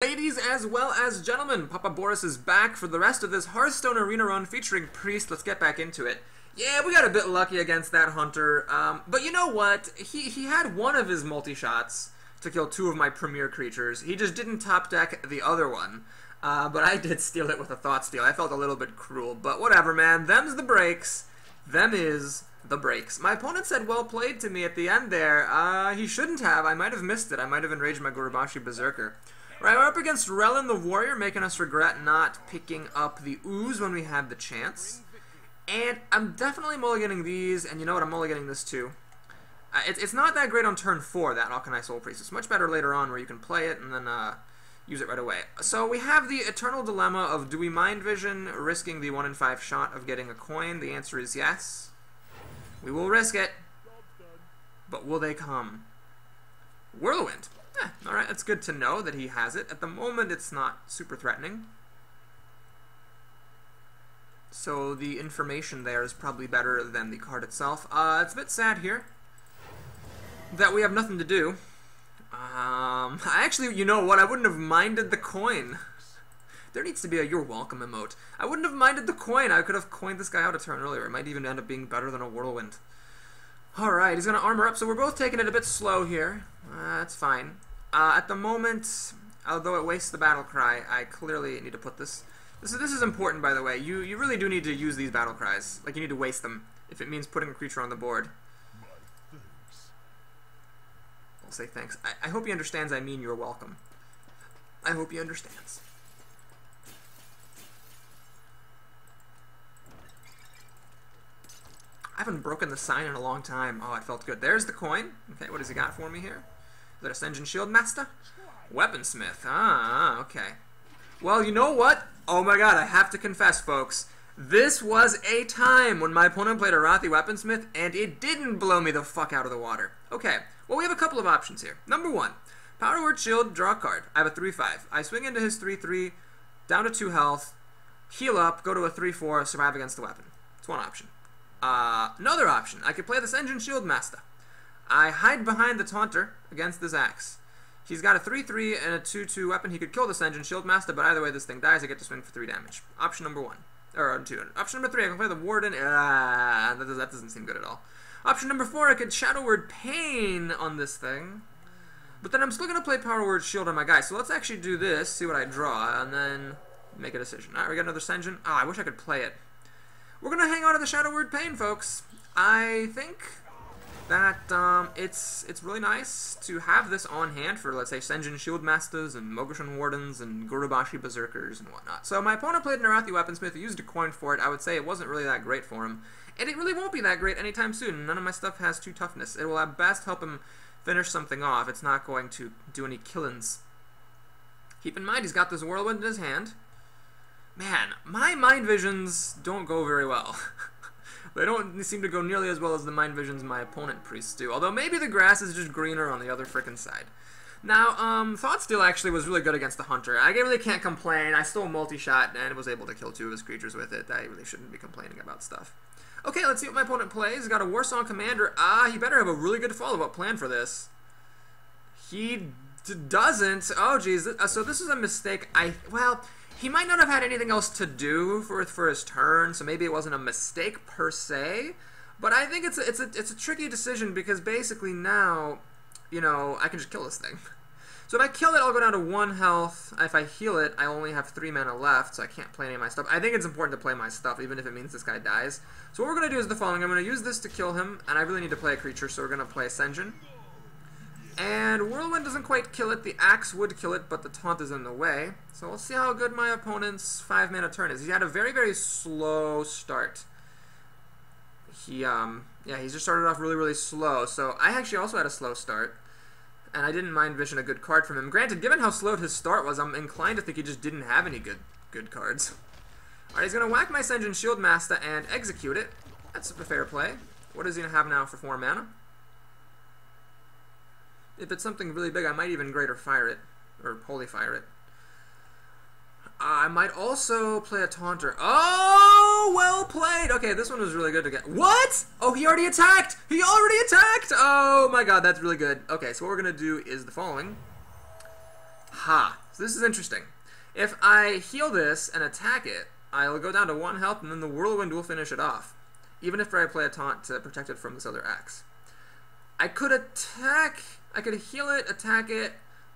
Ladies as well as gentlemen, Papa Boris is back for the rest of this Hearthstone arena run featuring Priest. Let's get back into it. Yeah, we got a bit lucky against that Hunter, but you know what? He had one of his multi-shots to kill two of my premier creatures. He just didn't top deck the other one, but I did steal it with a Thought Steal. I felt a little bit cruel, but whatever, man. Them's the breaks. Them is the breaks. My opponent said well played to me at the end there. He shouldn't have. I might have missed it. I might have enraged my Gurubashi Berserker. Right, we're up against Relin the Warrior, making us regret not picking up the Ooze when we had the chance. And I'm definitely mulliganing these, and you know what, I'm mulliganing this too. It's not that great on turn 4, that Alkanai Soul Priest. It's much better later on where you can play it and then use it right away. So we have the eternal dilemma of, do we Mind Vision, risking the 1 in 5 shot of getting a coin? The answer is yes. We will risk it. But will they come? Whirlwind. Alright, that's good to know that he has it. At the moment, it's not super threatening. So the information there is probably better than the card itself. It's a bit sad here that we have nothing to do. Actually, you know what? I wouldn't have minded the coin. There needs to be a "you're welcome" emote. I wouldn't have minded the coin. I could have coined this guy out a turn earlier. It might even end up being better than a Whirlwind. Alright, he's going to armor up, so we're both taking it a bit slow here. That's fine. At the moment, although it wastes the battle cry, I clearly need to put this. This is important, by the way. You really do need to use these battle cries. Like, you need to waste them if it means putting a creature on the board. I'll say thanks. I hope he understands I mean you're welcome. I hope he understands. I haven't broken the sign in a long time. Oh, it felt good. There's the coin. Okay, what has he got for me here? Is that Ascension Shield Master? Weaponsmith. Ah, okay. Well, you know what? Oh my god, I have to confess, folks. This was a time when my opponent played a Arathi Weaponsmith, and it didn't blow me the fuck out of the water. Okay, well, we have a couple of options here. Number one, Power Word Shield, draw a card. I have a 3-5. I swing into his 3-3, down to 2 health, heal up, go to a 3-4, survive against the weapon. It's one option. Another option, I could play this Ascension Shield Master. I hide behind the Taunter against this axe. He's got a 3-3 and a 2-2 weapon. He could kill this Ascension Shield Master, but either way this thing dies, I get to swing for 3 damage. Option number 1. Or 2. Option number 3, I can play the Warden. That doesn't seem good at all. Option number 4, I could Shadow Word Pain on this thing. But then I'm still going to play Power Word Shield on my guy. So let's actually do this, see what I draw, and then make a decision. Alright, we got another Ascension. I wish I could play it. We're going to hang on to the Shadow Word Pain, folks. I think that it's really nice to have this on hand for, let's say, Ascension Shield Masters and Mogushan Wardens and Gurubashi Berserkers and whatnot. So my opponent played an Arathi Weaponsmith, he used a coin for it. I would say it wasn't really that great for him. And it really won't be that great anytime soon. None of my stuff has 2 toughness. It will at best help him finish something off. It's not going to do any killings. Keep in mind, he's got this Whirlwind in his hand. Man, my Mind Visions don't go very well. They don't seem to go nearly as well as the Mind Visions my opponent priests do. Although maybe the grass is just greener on the other frickin' side. Now, Thought Steal actually was really good against the Hunter. I really can't complain. I stole multi-shot and was able to kill 2 of his creatures with it. I really shouldn't be complaining about stuff. Okay, let's see what my opponent plays. He's got a Warsong Commander. He better have a really good follow-up plan for this. He doesn't. Oh, geez. So this is a mistake. Well, he might not have had anything else to do for his turn, so maybe it wasn't a mistake per se. But I think it's a tricky decision because basically now, you know, I can just kill this thing. So if I kill it, I'll go down to 1 health. If I heal it, I only have 3 mana left, so I can't play any of my stuff. I think it's important to play my stuff, even if it means this guy dies. So what we're going to do is the following. I'm going to use this to kill him, and I really need to play a creature, so we're going to play Ascension. And Whirlwind doesn't quite kill it. The Axe would kill it, but the Taunt is in the way. So we'll see how good my opponent's 5-mana turn is. He had a very, very slow start. Yeah, he's just started off really, really slow. So I actually also had a slow start. And I didn't Mind Vision a good card from him. Granted, given how slow his start was, I'm inclined to think he just didn't have any good cards. Alright, he's going to whack my Ascension Shield Master and execute it. That's a fair play. What does he have now for 4 mana? If it's something really big, I might even Greater Fire it. Or Holy Fire it. I might also play a Taunter. Oh, well played! Okay, this one was really good to get. What? Oh, he already attacked! He already attacked! Oh my god, that's really good. Okay, so what we're going to do is the following. Ha! So this is interesting. If I heal this and attack it, I'll go down to 1 health, and then the Whirlwind will finish it off, even if I play a taunt to protect it from this other axe. I could heal it, attack it,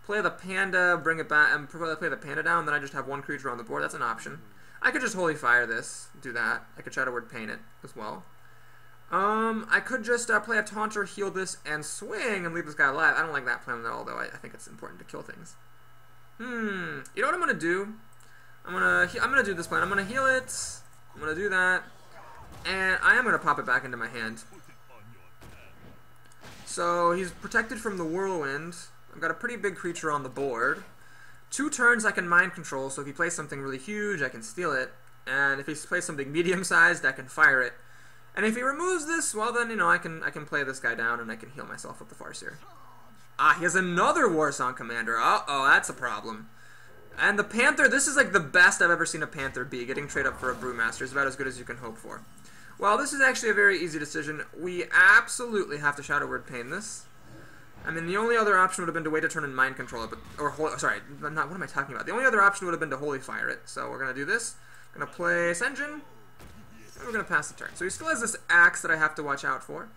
play the panda, bring it back, and play the panda down, then I just have 1 creature on the board. That's an option. I could just Holy Fire this, do that. I could Shadowward Paint it as well. I could just play a Taunter, heal this, and swing, and leave this guy alive. I don't like that plan at all, though. I think it's important to kill things. You know what I'm gonna do? I'm gonna do this plan. I'm gonna heal it. I'm gonna do that, and I am gonna pop it back into my hand. So he's protected from the Whirlwind. I've got a pretty big creature on the board. 2 turns I can mind control, so if he plays something really huge, I can steal it. And if he plays something medium-sized, I can fire it. And if he removes this, well then, you know, I can play this guy down and I can heal myself with the Farseer. Ah, he has another Warsong Commander. Uh-oh, that's a problem. And the Panther, this is like the best I've ever seen a Panther be. Getting trade up for a Brewmaster is about as good as you can hope for. Well, this is actually a very easy decision. We absolutely have to Shadowword Pain this. I mean, the only other option would have been to wait a turn and mind control it, sorry, what am I talking about? The only other option would have been to Holy Fire it. So we're going to do this. We're going to play Ascension, and we're going to pass the turn. So he still has this axe that I have to watch out for.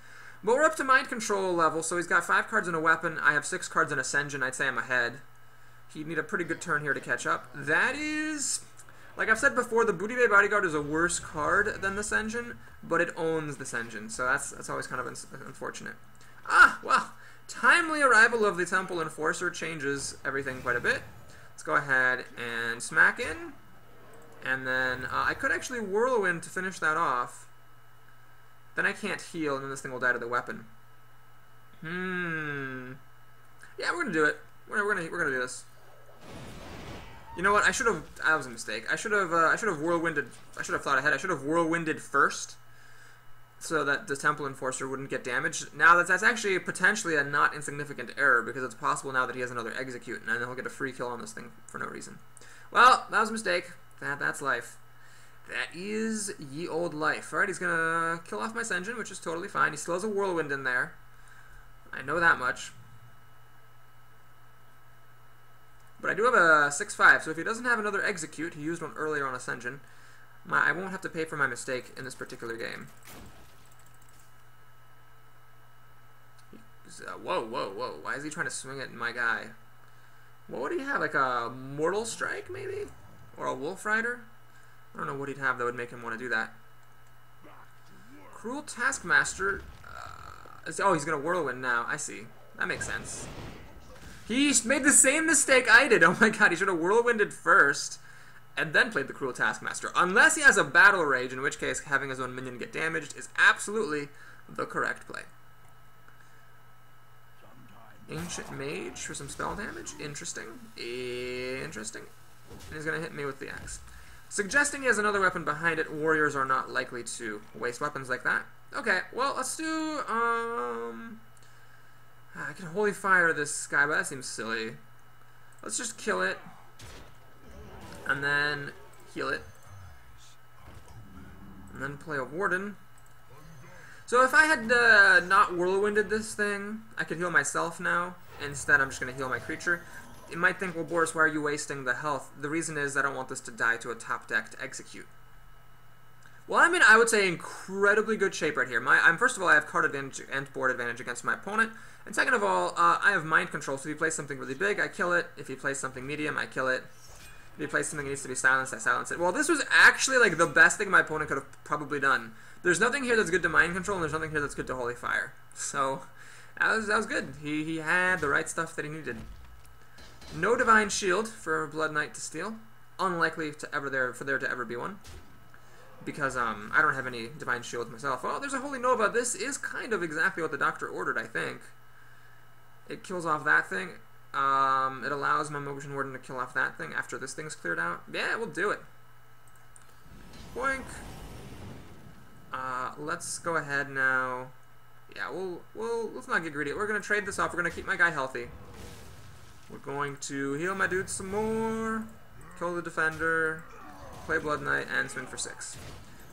But we're up to mind control level, so he's got 5 cards and a weapon. I have 6 cards in Ascension. I'd say I'm ahead. He'd need a pretty good turn here to catch up. That is, like I've said before, the Booty Bay Bodyguard is a worse card than the Ascension, but it owns the Ascension, so that's always kind of unfortunate. Ah, well. Timely arrival of the Temple Enforcer changes everything quite a bit. Let's go ahead and smack in. And then I could actually Whirlwind to finish that off. Then I can't heal, and then this thing will die to the weapon. Yeah, we're gonna do it. We're gonna do this. You know what? That was a mistake. I should have Whirlwinded. I should have thought ahead. I should have Whirlwinded first, so that the Temple Enforcer wouldn't get damaged. Now that's actually potentially a not insignificant error, because it's possible now that he has another Execute, and then he'll get a free kill on this thing for no reason. Well, that was a mistake. That's life. That is ye old life. Alright, he's gonna kill off my Ascension, which is totally fine. He still has a Whirlwind in there. I know that much. But I do have a 6/5, so if he doesn't have another Execute, he used one earlier on Ascension, I won't have to pay for my mistake in this particular game. Whoa. Why is he trying to swing at my guy? What would he have? Like a Mortal Strike, maybe? Or a Wolf Rider? I don't know what he'd have that would make him want to do that. Cruel Taskmaster. Oh, he's going to Whirlwind now. I see. That makes sense. He made the same mistake I did. Oh my god, he should have Whirlwinded first and then played the Cruel Taskmaster. Unless he has a Battle Rage, in which case having his own minion get damaged is absolutely the correct play. Ancient Mage for some spell damage. Interesting. Interesting. And he's going to hit me with the axe. Suggesting he has another weapon behind it. Warriors are not likely to waste weapons like that. Okay, well, let's do, I can Holy Fire this guy, but that seems silly. Let's just kill it. And then heal it. And then play a Warden. So if I had not Whirlwinded this thing, I could heal myself now. Instead, I'm just going to heal my creature. You might think, well, Boris, why are you wasting the health? The reason is I don't want this to die to a top-decked Execute. Well, I'm in, I would say, incredibly good shape right here. First of all, I have card advantage and board advantage against my opponent. And second of all, I have mind control, so if he plays something really big, I kill it. If he plays something medium, I kill it. If he plays something that needs to be silenced, I silence it. Well, this was actually like the best thing my opponent could have probably done. There's nothing here that's good to mind control, and there's nothing here that's good to Holy Fire. So, that was good. He had the right stuff that he needed. No Divine Shield for Blood Knight to steal. Unlikely for there to ever be one. Because I don't have any Divine Shield myself. Oh, there's a Holy Nova. This is kind of exactly what the Doctor ordered, I think. It kills off that thing. It allows my Motion Warden to kill off that thing after this thing's cleared out. Yeah, we'll do it. Boink. Let's go ahead now. Yeah, let's not get greedy. We're gonna trade this off. We're gonna keep my guy healthy. We're going to heal my dude some more, kill the defender, play Blood Knight, and swing for 6.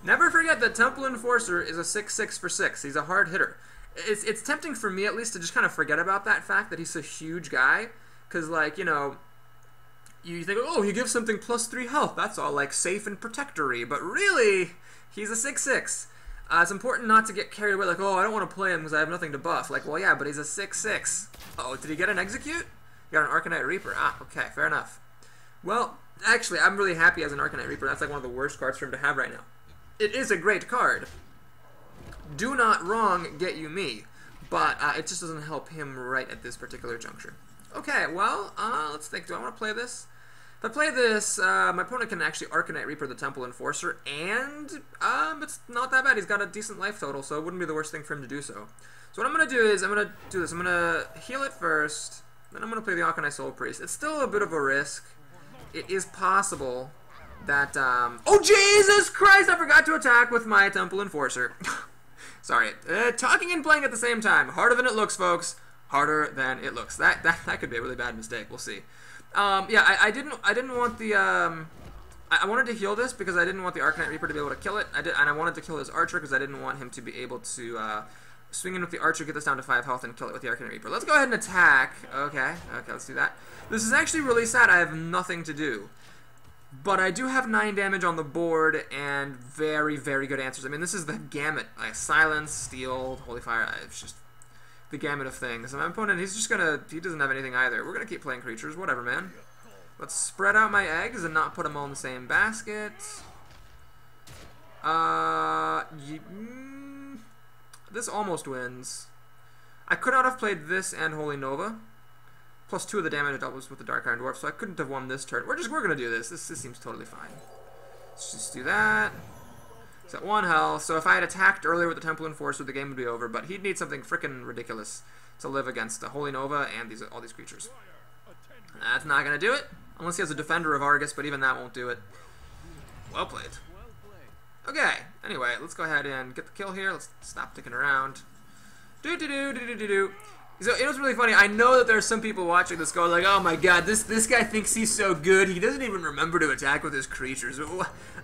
Never forget that Temple Enforcer is a 6/6 for 6. He's a hard hitter. It's tempting for me, at least, to just kind of forget about that fact that he's a huge guy. Because, like, you know, you think, oh, he gives something +3 health. That's all like safe and protectory. But really, he's a 6/6. It's important not to get carried away like, oh, I don't want to play him because I have nothing to buff. Like, well, yeah, but he's a 6/6. Oh, did he get an execute? He got an Arcanite Reaper. Ah, okay, fair enough. Well, actually, I'm really happy as an Arcanite Reaper. That's like one of the worst cards for him to have right now. It is a great card. Do not wrong get you me. But it just doesn't help him right at this particular juncture. Okay, well, let's think. Do I want to play this? If I play this, my opponent can actually Arcanite Reaper the Temple Enforcer, and it's not that bad. He's got a decent life total, so it wouldn't be the worst thing for him to do so. So what I'm going to do is, I'm going to do this. I'm going to heal it first, then I'm going to play the Arcanite Soul Priest. It's still a bit of a risk. It is possible that, oh, Jesus Christ! I forgot to attack with my Temple Enforcer. Sorry. Talking and playing at the same time. Harder than it looks, folks. Harder than it looks. That could be a really bad mistake. We'll see. Yeah, I didn't want the I wanted to heal this because I didn't want the Arcanite Reaper to be able to kill it. And I wanted to kill his Archer because I didn't want him to be able to swing in with the Archer, get this down to 5 health, and kill it with the Arcanite Reaper. Let's go ahead and attack. Okay, let's do that. This is actually really sad. I have nothing to do. But I do have 9 damage on the board and very, very good answers. I mean, this is the gamut. Like Silence, Steel, Holy Fire. It's just the gamut of things. And my opponent, he doesn't have anything either. We're going to keep playing creatures. Whatever, man. Let's spread out my eggs and not put them all in the same basket. This almost wins. I could not have played this and Holy Nova. +2 of the damage I dealt with the Dark Iron Dwarf, so I couldn't have won this turn. We're gonna do this. This seems totally fine. Let's just do that. It's at 1 health, so if I had attacked earlier with the Temple Enforcer, the game would be over, but he'd need something frickin' ridiculous to live against the Holy Nova and all these creatures. That's not gonna do it, unless he has a Defender of Argus, but even that won't do it. Well played. Okay, anyway, let's go ahead and get the kill here. Let's stop dicking around. Do-do-do-do-do-do-do. So it was really funny. I know that there's some people watching this going like, oh my god, this guy thinks he's so good, he doesn't even remember to attack with his creatures.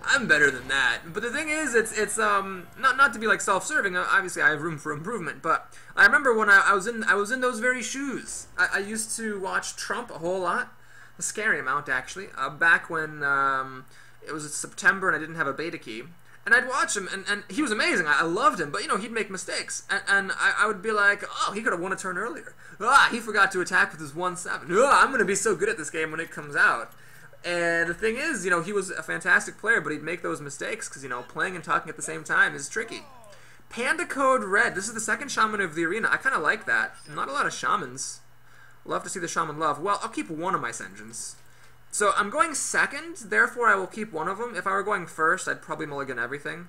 I'm better than that. But the thing is, it's not to be like self-serving. Obviously, I have room for improvement. But I remember when I was in those very shoes. I used to watch Trump a whole lot, a scary amount actually. Back when it was September and I didn't have a beta key. And I'd watch him, and he was amazing. I loved him, but, you know, he'd make mistakes. And I would be like, oh, he could have won a turn earlier. Ah, he forgot to attack with his 1/7. Ah, I'm going to be so good at this game when it comes out. And the thing is, you know, he was a fantastic player, but he'd make those mistakes because, you know, playing and talking at the same time is tricky. Panda Code Red. This is the second Shaman of the arena. I kind of like that. Not a lot of Shamans. Love to see the Shaman love. Well, I'll keep one of my Senjins. So I'm going second, therefore I will keep one of them. If I were going first, I'd probably mulligan everything.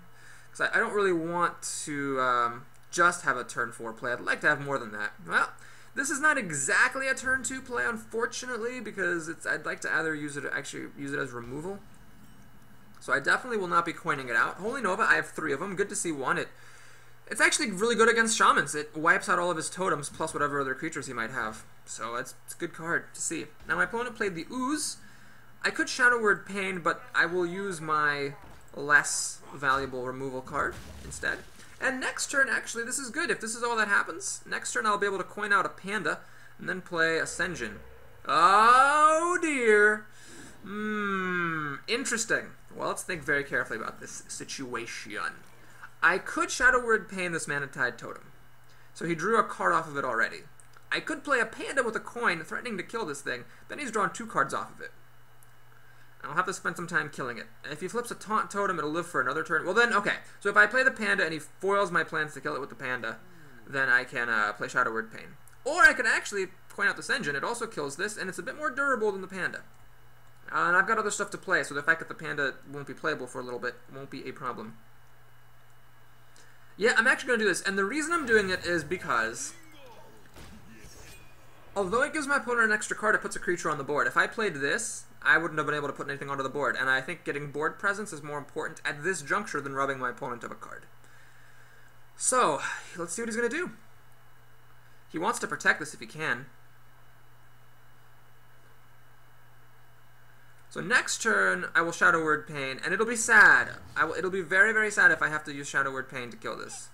Because I don't really want to just have a turn 4 play. I'd like to have more than that. Well, this is not exactly a turn 2 play, unfortunately, because I'd like to either use it as removal. So I definitely will not be coining it out. Holy Nova, I have 3 of them. Good to see one. It's actually really good against Shamans. It wipes out all of his totems, plus whatever other creatures he might have. So it's a good card to see. Now my opponent played the Ooze. I could Shadow Word Pain, but I will use my less valuable removal card instead. And next turn, actually, this is good. If this is all that happens, next turn I'll be able to coin out a Panda and then play a Senjin. Oh, dear. Interesting. Well, let's think very carefully about this situation. I could Shadow Word Pain this Manatide Totem. So he drew a card off of it already. I could play a Panda with a coin, threatening to kill this thing. Then he's drawn 2 cards off of it. I'll have to spend some time killing it. And if he flips a Taunt Totem, it'll live for another turn. Well then, okay. So if I play the Panda and he foils my plans to kill it with the Panda, then I can play Shadow Word Pain. Or I can actually coin out the Senjin. It also kills this, and it's a bit more durable than the Panda. And I've got other stuff to play, so the fact that the Panda won't be playable for a little bit won't be a problem. Yeah, I'm actually going to do this. And the reason I'm doing it is because, although it gives my opponent an extra card, it puts a creature on the board. If I played this, I wouldn't have been able to put anything onto the board, and I think getting board presence is more important at this juncture than robbing my opponent of a card. So, let's see what he's going to do. He wants to protect this if he can. So next turn, I will Shadow Word Pain, and it'll be sad. It'll be very, very sad if I have to use Shadow Word Pain to kill this.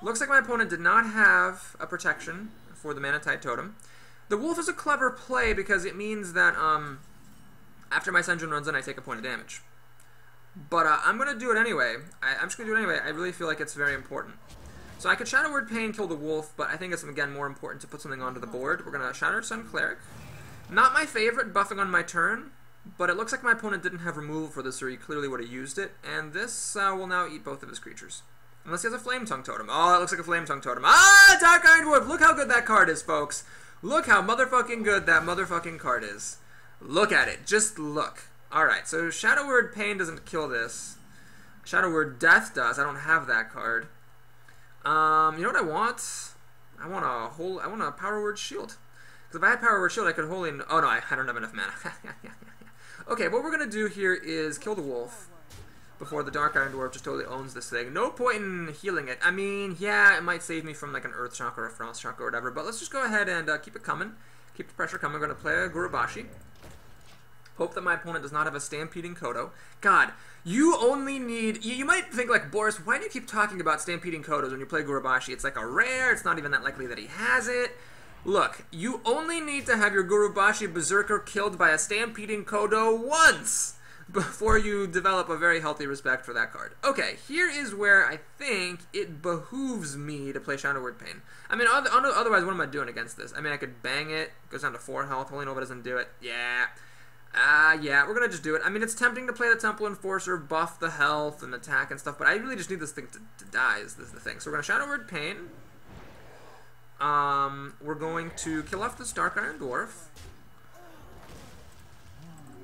Looks like my opponent did not have a protection for the Manatide Totem. The Wolf is a clever play because it means that After my Senjin runs in, I take a point of damage. But I'm going to do it anyway. I'm just going to do it anyway. I really feel like it's very important. So I could Shadow Word Pain, kill the wolf, but I think it's, again, more important to put something onto the board. We're going to Shadow Sun Cleric. Not my favorite buffing on my turn, but it looks like my opponent didn't have removal for this, or he clearly would have used it. And this will now eat both of his creatures. Unless he has a Flame Tongue Totem. Oh, that looks like a Flame Tongue Totem. Ah, Dark Iron Dwarf! Look how good that card is, folks. Look how motherfucking good that motherfucking card is. Look at it. Just look. Alright, so Shadow Word Pain doesn't kill this. Shadow Word Death does. I don't have that card. You know what I want? I want a Power Word Shield. Because if I had Power Word Shield, I could wholly... Oh, no, I don't have enough mana. Okay, what we're going to do here is kill the wolf before the Dark Iron Dwarf just totally owns this thing. No point in healing it. I mean, yeah, it might save me from like an Earth Shock or a Frost Shock or whatever, but let's just go ahead and keep it coming. Keep the pressure coming. We're going to play a Gurubashi. Hope that my opponent does not have a Stampeding Kodo. God, you only need... You might think, like, Boris, why do you keep talking about Stampeding Kodos when you play Gurubashi? It's like a rare, it's not even that likely that he has it. Look, you only need to have your Gurubashi Berserker killed by a Stampeding Kodo once before you develop a very healthy respect for that card. Okay, here is where I think it behooves me to play Shadow Word Pain. I mean, otherwise, what am I doing against this? I mean, I could bang it, goes down to 4 health, Holy Nova doesn't do it. Yeah. Yeah, we're gonna just do it. I mean, it's tempting to play the Temple Enforcer, buff the health and attack and stuff, but I really just need this thing to die, is the thing. So we're gonna Shadow Word Pain. We're going to kill off this Dark Iron Dwarf.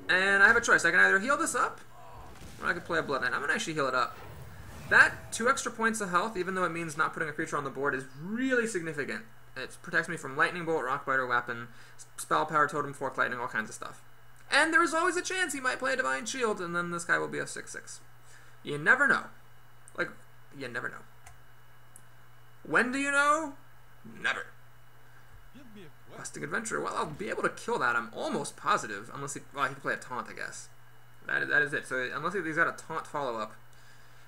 And I have a choice. I can either heal this up, or I could play a Blood Knight. I'm gonna actually heal it up. That 2 extra points of health, even though it means not putting a creature on the board, is really significant. It protects me from Lightning Bolt, Rock Biter Weapon, Spell Power, Totem, Fork Lightning, all kinds of stuff. And there's always a chance he might play a Divine Shield, and then this guy will be a 6/6. You never know. Like, you never know. When do you know? Never. Questing Adventurer. Well, I'll be able to kill that. I'm almost positive. Unless he... Well, he can play a Taunt, I guess. That is it. So, unless he's got a Taunt follow-up.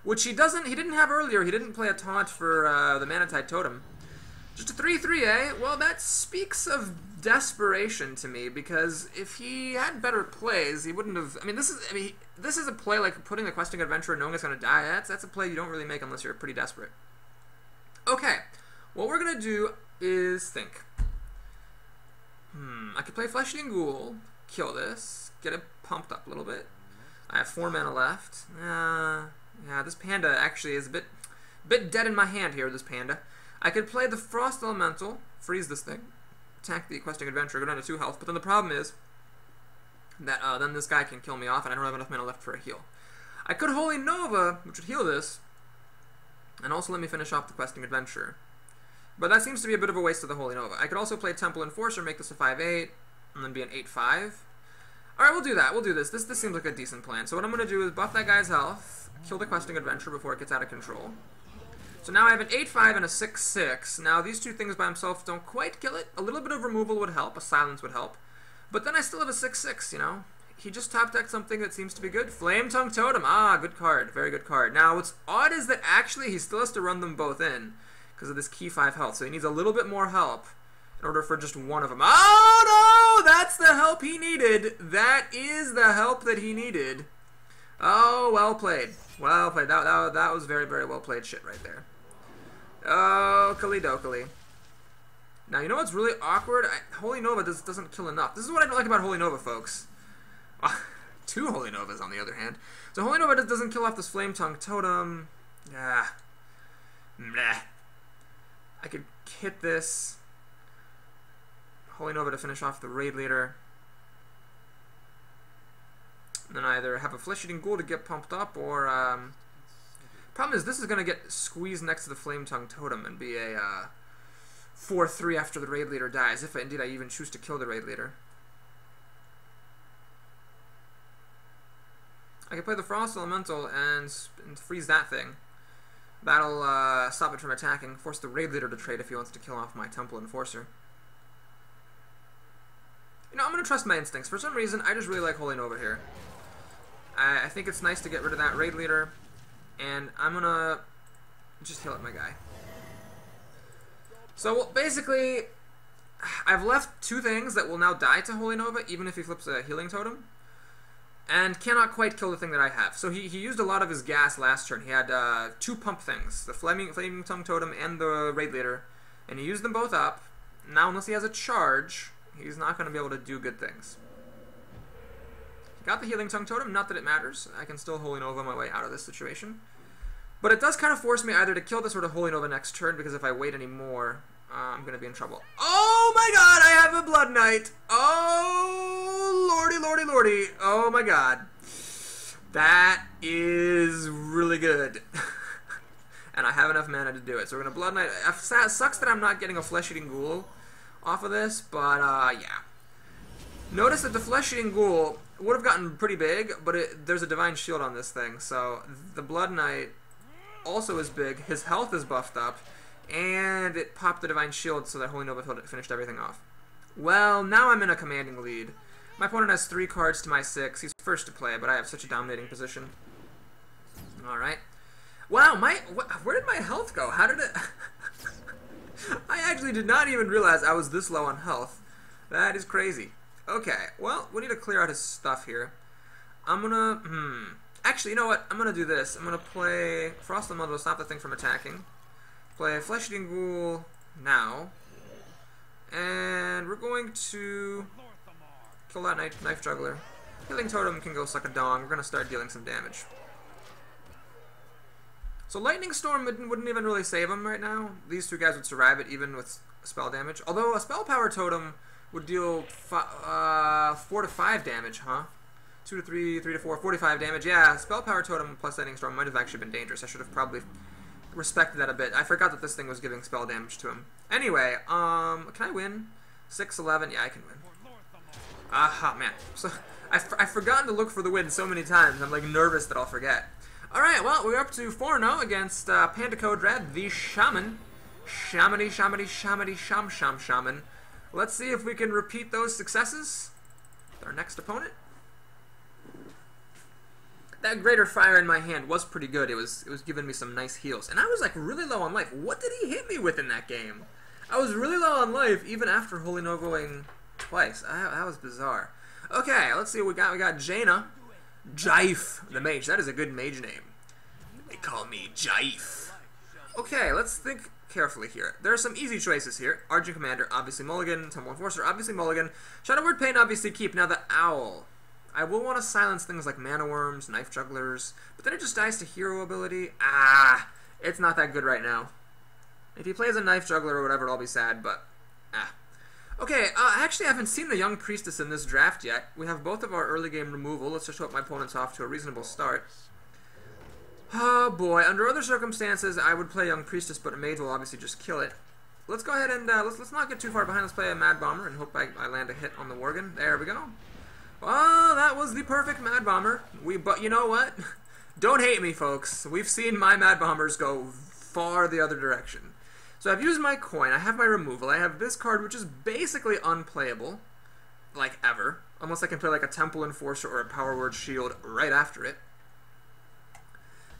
Which he doesn't... He didn't have earlier. He didn't play a Taunt for the Manatide Totem. Just a 3/3, eh? Well, that speaks of desperation to me, because if he had better plays, he wouldn't have... I mean, this is a play like putting the Questing Adventurer knowing it's going to die. That's a play you don't really make unless you're pretty desperate. Okay, what we're going to do is think. I could play Flesh-Eating Ghoul, kill this, get it pumped up a little bit. I have 4 mana left. Yeah, this Panda actually is a bit dead in my hand here, this Panda. I could play the Frost Elemental, freeze this thing, attack the Questing Adventurer, go down to 2 health, but then the problem is that then this guy can kill me off, and I don't have enough mana left for a heal. I could Holy Nova, which would heal this, and also let me finish off the Questing Adventurer. But that seems to be a bit of a waste of the Holy Nova. I could also play Temple Enforcer, make this a 5/8, and then be an 8/5. Alright, we'll do that. We'll do this. This seems like a decent plan. So what I'm going to do is buff that guy's health, kill the Questing Adventurer before it gets out of control. So now I have an 8/5 and a 6/6. Now these 2 things by themselves don't quite kill it. A little bit of removal would help. A silence would help. But then I still have a 6/6, you know. He just top-decked something that seems to be good. Flame Tongue Totem. Ah, good card. Very good card. Now what's odd is that actually he still has to run them both in because of this key 5 health. So he needs a little bit more help in order for just one of them. Oh, no! That's the help he needed. That is the help that he needed. Oh, well played. Well played. That was very, very well played shit right there. Oh, Kalidokali. Now, you know what's really awkward? Holy Nova doesn't kill enough. This is what I don't like about Holy Nova, folks. 2 Holy Novas, on the other hand. So Holy Nova doesn't kill off this Flame Tongue Totem. Yeah. Meh. I could hit this. Holy Nova to finish off the Raid Leader. And then either have a Flesh-Eating Ghoul to get pumped up, or... Problem is, this is going to get squeezed next to the Flame Tongue Totem and be a 4/3 after the Raid Leader dies, if indeed I even choose to kill the Raid Leader. I can play the Frost Elemental and freeze that thing. That'll stop it from attacking, force the Raid Leader to trade if he wants to kill off my Temple Enforcer. You know, I'm going to trust my instincts. For some reason, I just really like Holy Nova here. I think it's nice to get rid of that Raid Leader. And I'm going to just heal at my guy. So, basically, I've left 2 things that will now die to Holy Nova, even if he flips a Healing Totem. and cannot quite kill the thing that I have. So he used a lot of his gas last turn. He had 2 pump things, the Flaming Tongue Totem and the Raid Leader, and he used them both up. Now, unless he has a charge, he's not going to be able to do good things. He got the Healing Tongue Totem, not that it matters. I can still Holy Nova my way out of this situation. But it does kind of force me either to kill this or to Holy Nova next turn, because if I wait anymore, I'm going to be in trouble. Oh my god, I have a Blood Knight! Oh, lordy, lordy, lordy. Oh my god. That is really good. And I have enough mana to do it. So we're going to Blood Knight. It sucks that I'm not getting a Flesh-Eating Ghoul off of this, but yeah. Notice that the Flesh-Eating Ghoul would have gotten pretty big, but there's a Divine Shield on this thing, so the Blood Knight also is big, his health is buffed up, and it popped the Divine Shield so that Holy Nova finished everything off. Well, now I'm in a commanding lead. My opponent has 3 cards to my 6. He's first to play, but I have such a dominating position. Alright. Wow, where did my health go? How did it... I actually did not even realize I was this low on health. That is crazy. Okay, well, we need to clear out his stuff here. I'm gonna... Actually, you know what? I'm gonna do this. I'm gonna play Frost the Mother to stop the thing from attacking. Play Flesh-Eating Ghoul now. And we're going to kill that Knife Juggler. Healing Totem can go suck a dong. We're gonna start dealing some damage. So Lightning Storm wouldn't even really save him right now. These 2 guys would survive it even with spell damage. Although a Spell Power Totem would deal 4 to 5 damage, huh? 2 to 3, 3 to 4, 45 damage. Yeah, Spell Power Totem plus Lightning Storm might have actually been dangerous. I should have probably respected that a bit. I forgot that this thing was giving spell damage to him. Anyway, can I win? 6-11? Yeah, I can win. Aha, man. So I've forgotten to look for the win so many times. I'm like nervous that I'll forget. Alright, well, we're up to 4-0 against Panda Code Red, the Shaman. Shaman. Let's see if we can repeat those successes with our next opponent. That Greater Fire in my hand was pretty good. It was giving me some nice heals. And I was like really low on life. What did he hit me with in that game? I was really low on life even after Holy Novaing twice. That was bizarre. Okay, let's see what we got. We got Jaina. Jaif, the mage. That is a good mage name. They call me Jaif. Okay, let's think carefully here. There are some easy choices here. Argent Commander, obviously mulligan. Temple Enforcer, obviously mulligan. Shadow Word Pain, obviously keep. Now the Owl. I will want to silence things like Mana Worms, Knife Jugglers, but then it just dies to hero ability. It's not that good right now. If he plays a Knife Juggler or whatever, I'll be sad, but Okay, actually I haven't seen the Young Priestess in this draft yet. We have both of our early game removal. Let's just hope my opponent's off to a reasonable start. Oh boy, under other circumstances I would play Young Priestess, but a mage will obviously just kill it. Let's go ahead and let's not get too far behind. Let's play a Mad Bomber and hope I land a hit on the Worgen. There we go. Well, that was the perfect Mad Bomber. But you know what? Don't hate me, folks. We've seen my Mad Bombers go far the other direction. So I've used my coin, I have my removal, I have this card which is basically unplayable, like ever, unless I can play like a Temple Enforcer or a Power Word Shield right after it.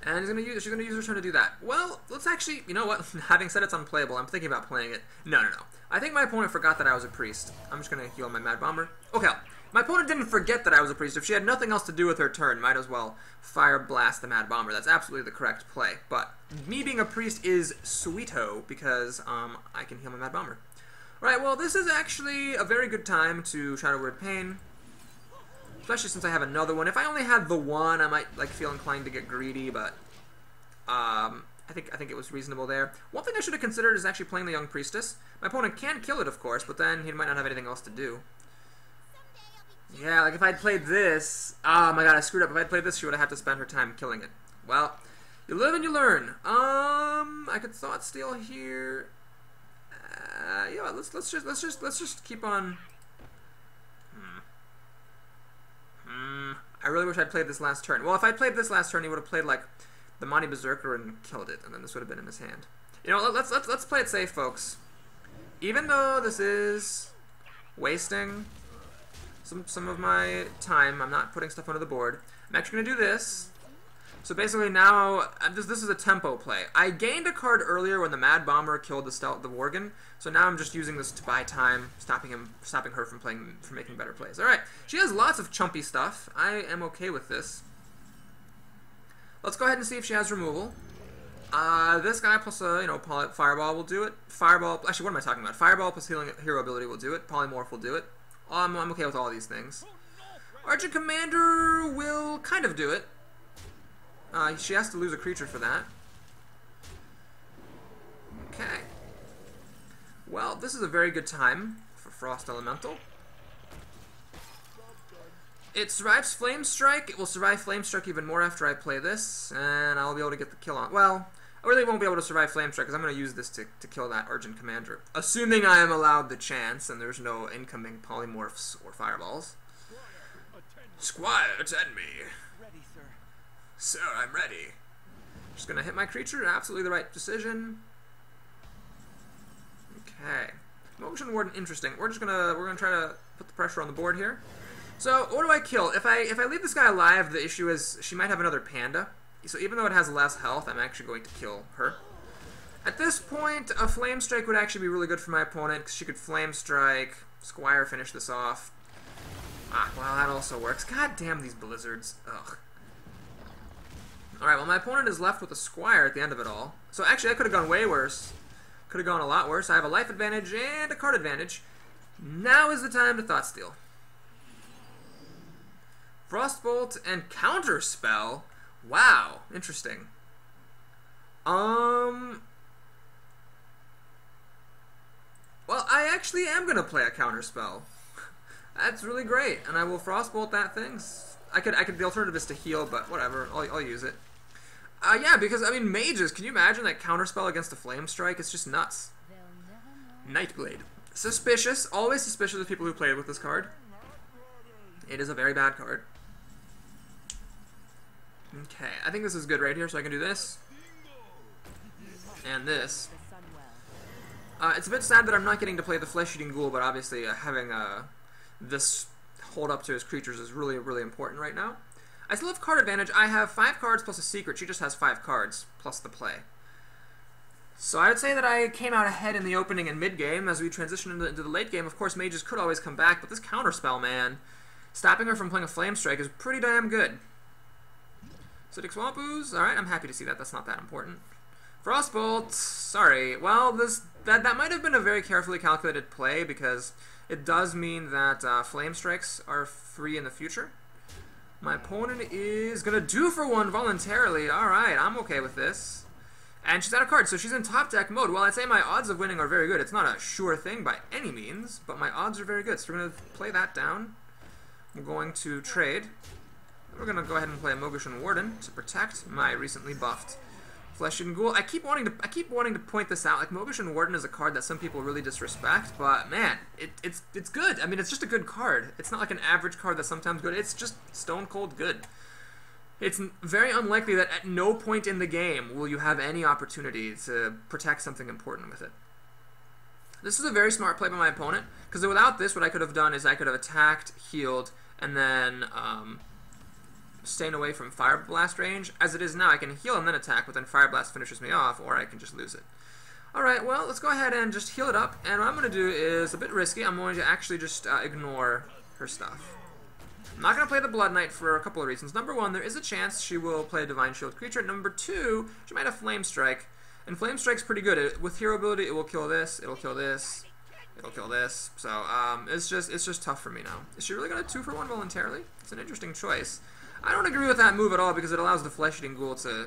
And she's gonna use her turn to do that. Well, let's actually, you know what, having said it's unplayable, I'm thinking about playing it. No. I think my opponent forgot that I was a priest. I'm just gonna heal my Mad Bomber. Okay, my opponent didn't forget that I was a priest. If she had nothing else to do with her turn, might as well Fire Blast the Mad Bomber. That's absolutely the correct play. But me being a priest is sweeto because I can heal my Mad Bomber. Right, well, this is actually a very good time to Shadow Word Pain, especially since I have another one. If I only had the one, I might like feel inclined to get greedy, but I think it was reasonable there. One thing I should have considered is actually playing the Young Priestess. My opponent can kill it, of course, but then he might not have anything else to do. Yeah, like if I'd played this... Oh my god, I screwed up. If I'd played this, she would have had to spend her time killing it. Well, you live and you learn. I could Thought Steal here. Yeah, let's just keep on... I really wish I'd played this last turn. Well, if I'd played this last turn, he would have played like the Monty Berserker and killed it, and then this would have been in his hand. You know, let's play it safe, folks. Even though this is wasting some of my time, I'm not putting stuff under the board. I'm actually going to do this. So basically now, this is a tempo play. I gained a card earlier when the Mad Bomber killed the Worgen, so now I'm just using this to buy time, stopping her from making better plays. All right, she has lots of chumpy stuff. I am okay with this. Let's go ahead and see if she has removal. This guy plus Fireball will do it. Fireball, actually, what am I talking about? Fireball plus hero ability will do it. Polymorph will do it. I'm okay with all these things. Argent Commander will kind of do it. She has to lose a creature for that. Okay. Well, this is a very good time for Frost Elemental. It survives Flamestrike. It will survive Flamestrike even more after I play this, and I'll be able to get the kill on. Well, I really won't be able to survive Flamestrike because I'm going to use this to kill that Argent Commander. Assuming I am allowed the chance and there's no incoming polymorphs or fireballs. Squire, attend me. Ready, sir. Sir, I'm ready. Just gonna hit my creature. Absolutely the right decision. Okay. Motion Warden, interesting. We're gonna try to put the pressure on the board here. So what do I kill? If I leave this guy alive, the issue is she might have another panda. So even though it has less health, I'm actually going to kill her. At this point, a Flame Strike would actually be really good for my opponent because she could Flame Strike, Squire finish this off. Ah, well, that also works. God damn these blizzards. Ugh. Alright, well, my opponent is left with a Squire at the end of it all. So actually, I could have gone way worse. Could have gone a lot worse. I have a life advantage and a card advantage. Now is the time to Thought Steal. Frostbolt and Counterspell. Wow, interesting. Well, I actually am going to play a Counterspell. That's really great, and I will Frostbolt that thing. The alternative is to heal, but whatever, I'll use it. Yeah, because, I mean, mages, can you imagine that Counterspell against a Flame Strike? It's just nuts. Nightblade. Suspicious, always suspicious of people who played with this card. It is a very bad card. Okay, I think this is good right here, so I can do this. And this. It's a bit sad that I'm not getting to play the Flesh-Eating Ghoul, but obviously having this hold up to his creatures is really, really important right now. I still have card advantage. I have 5 cards plus a secret. She just has 5 cards plus the play. So I would say that I came out ahead in the opening and mid-game. As we transition into the late game, of course, mages could always come back, but this Counterspell, man, stopping her from playing a Flame Strike is pretty damn good. Acidic Swamp Ooze. Alright, I'm happy to see that. That's not that important. Frostbolt. Sorry. Well, that might have been a very carefully calculated play because it does mean that Flame Strikes are free in the future. My opponent is going to 2-for-1 voluntarily. Alright, I'm okay with this. And she's out of cards, so she's in top deck mode. Well, I'd say my odds of winning are very good. It's not a sure thing by any means, but my odds are very good. So we're going to play that down. We're going to trade. We're going to go ahead and play a Mogushan Warden to protect my recently buffed Flesh-Eating Ghoul. I keep wanting to point this out. Like, Mogushan Warden is a card that some people really disrespect, but man, it's good. I mean, it's just a good card. It's not like an average card that's sometimes good. It's just stone cold good. It's very unlikely that at no point in the game will you have any opportunity to protect something important with it. This is a very smart play by my opponent, because without this, what I could have done is I could have attacked, healed, and then staying away from Fire Blast range. As it is now, I can heal and then attack, but then Fire Blast finishes me off, or I can just lose it. Alright, well, let's go ahead and just heal it up, and what I'm going to do is a bit risky. I'm going to actually just ignore her stuff. I'm not going to play the Blood Knight for a couple of reasons. Number 1, there is a chance she will play a Divine Shield creature. Number 2, she might have Flame Strike, and Flame Strike's pretty good. With hero ability, it will kill this, it'll kill this, it'll kill this. So, it's just tough for me now. Is she really going to 2-for-1 voluntarily? It's an interesting choice. I don't agree with that move at all because it allows the Flesh-Eating Ghoul to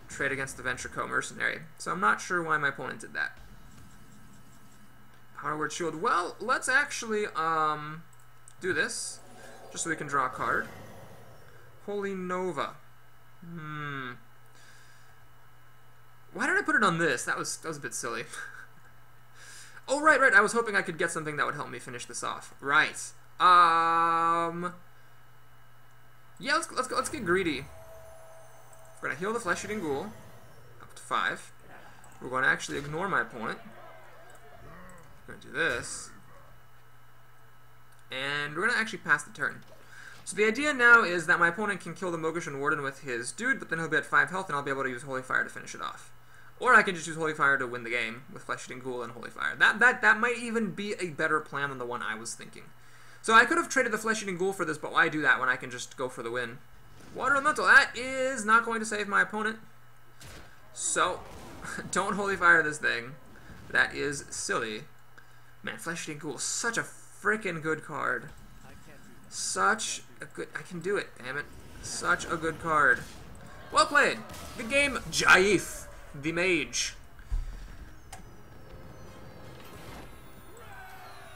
trade against the Venture Co. Mercenary. So I'm not sure why my opponent did that. Power Word Shield. Well, let's actually do this, just so we can draw a card. Holy Nova. Why did I put it on this? That was a bit silly. Oh, right. I was hoping I could get something that would help me finish this off. Right. Yeah, let's get greedy. We're gonna heal the Flesh-Eating Ghoul up to 5. We're going to actually ignore my opponent. We're gonna do this, and we're gonna actually pass the turn. So the idea now is that my opponent can kill the Mogushan Warden with his dude, but then he'll be at 5 health, and I'll be able to use Holy Fire to finish it off. Or I can just use Holy Fire to win the game with Flesh-Eating Ghoul and Holy Fire. That might even be a better plan than the one I was thinking. So I could have traded the Flesh-Eating Ghoul for this, but why do that when I can just go for the win? Water Elemental, that is not going to save my opponent. So, don't Holy Fire this thing. That is silly. Man, Flesh-Eating Ghoul, such a freaking good card. Such a good... I can do it, damn it. Such a good card. Well played. Good game, Jaif, the mage.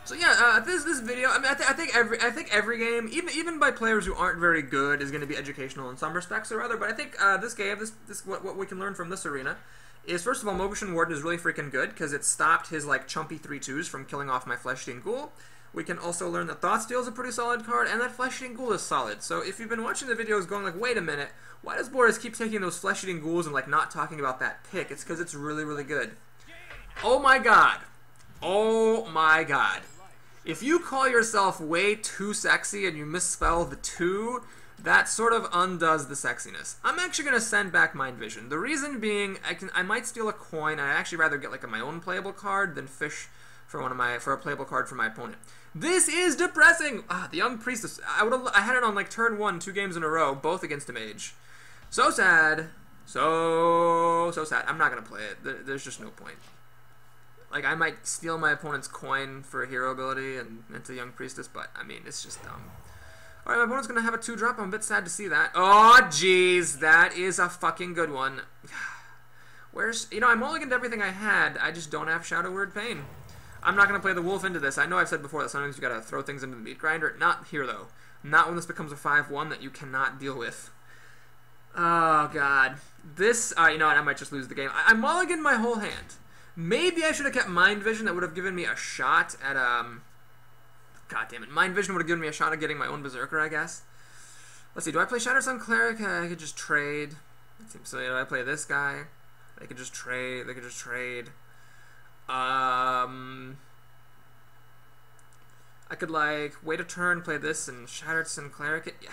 So yeah, this video. I mean, I think every game, even by players who aren't very good, is going to be educational in some respects or other. But I think this game, what we can learn from this arena is, first of all, Mogushan Warden is really freaking good because it stopped his like chumpy 3/2s from killing off my Flesh-Eating Ghoul. We can also learn that Thoughtsteal is a pretty solid card, and that Flesh-Eating Ghoul is solid. So if you've been watching the videos going like, wait a minute, why does Boris keep taking those Flesh-Eating Ghouls and like not talking about that pick? It's because it's really, really good. Oh my god. Oh my god. If you call yourself way too sexy and you misspell the 2, that sort of undoes the sexiness. I'm actually going to send back Mind Vision. The reason being, I might steal a coin. I'd actually rather get like my own playable card than fish for a playable card for my opponent. This is depressing! Ah, the Young Priestess. I had it on like turn 1, 2 games in a row, both against a mage. So sad. So sad. I'm not going to play it. There's just no point. Like, I might steal my opponent's coin for a hero ability and into Young Priestess, but, I mean, it's just dumb. Alright, my opponent's going to have a 2-drop. I'm a bit sad to see that. Oh, jeez. That is a fucking good one. Where's... You know, I mulliganed everything I had. I just don't have Shadow Word Pain. I'm not going to play the Wolf into this. I know I've said before that sometimes you got to throw things into the meat grinder. Not here, though. Not when this becomes a 5-1 that you cannot deal with. Oh, God. This... you know what? I might just lose the game. I mulliganed my whole hand. Maybe I should have kept Mind Vision. That would have given me a shot at, God damn it. Mind Vision would have given me a shot at getting my own Berserker, I guess. Let's see. Do I play Shattered Sun Cleric? I could just trade. It seems silly. Do I play this guy? They could just trade. They could just trade. I could, like, wait a turn, play this, and Shattered Sun Cleric it. Yeah.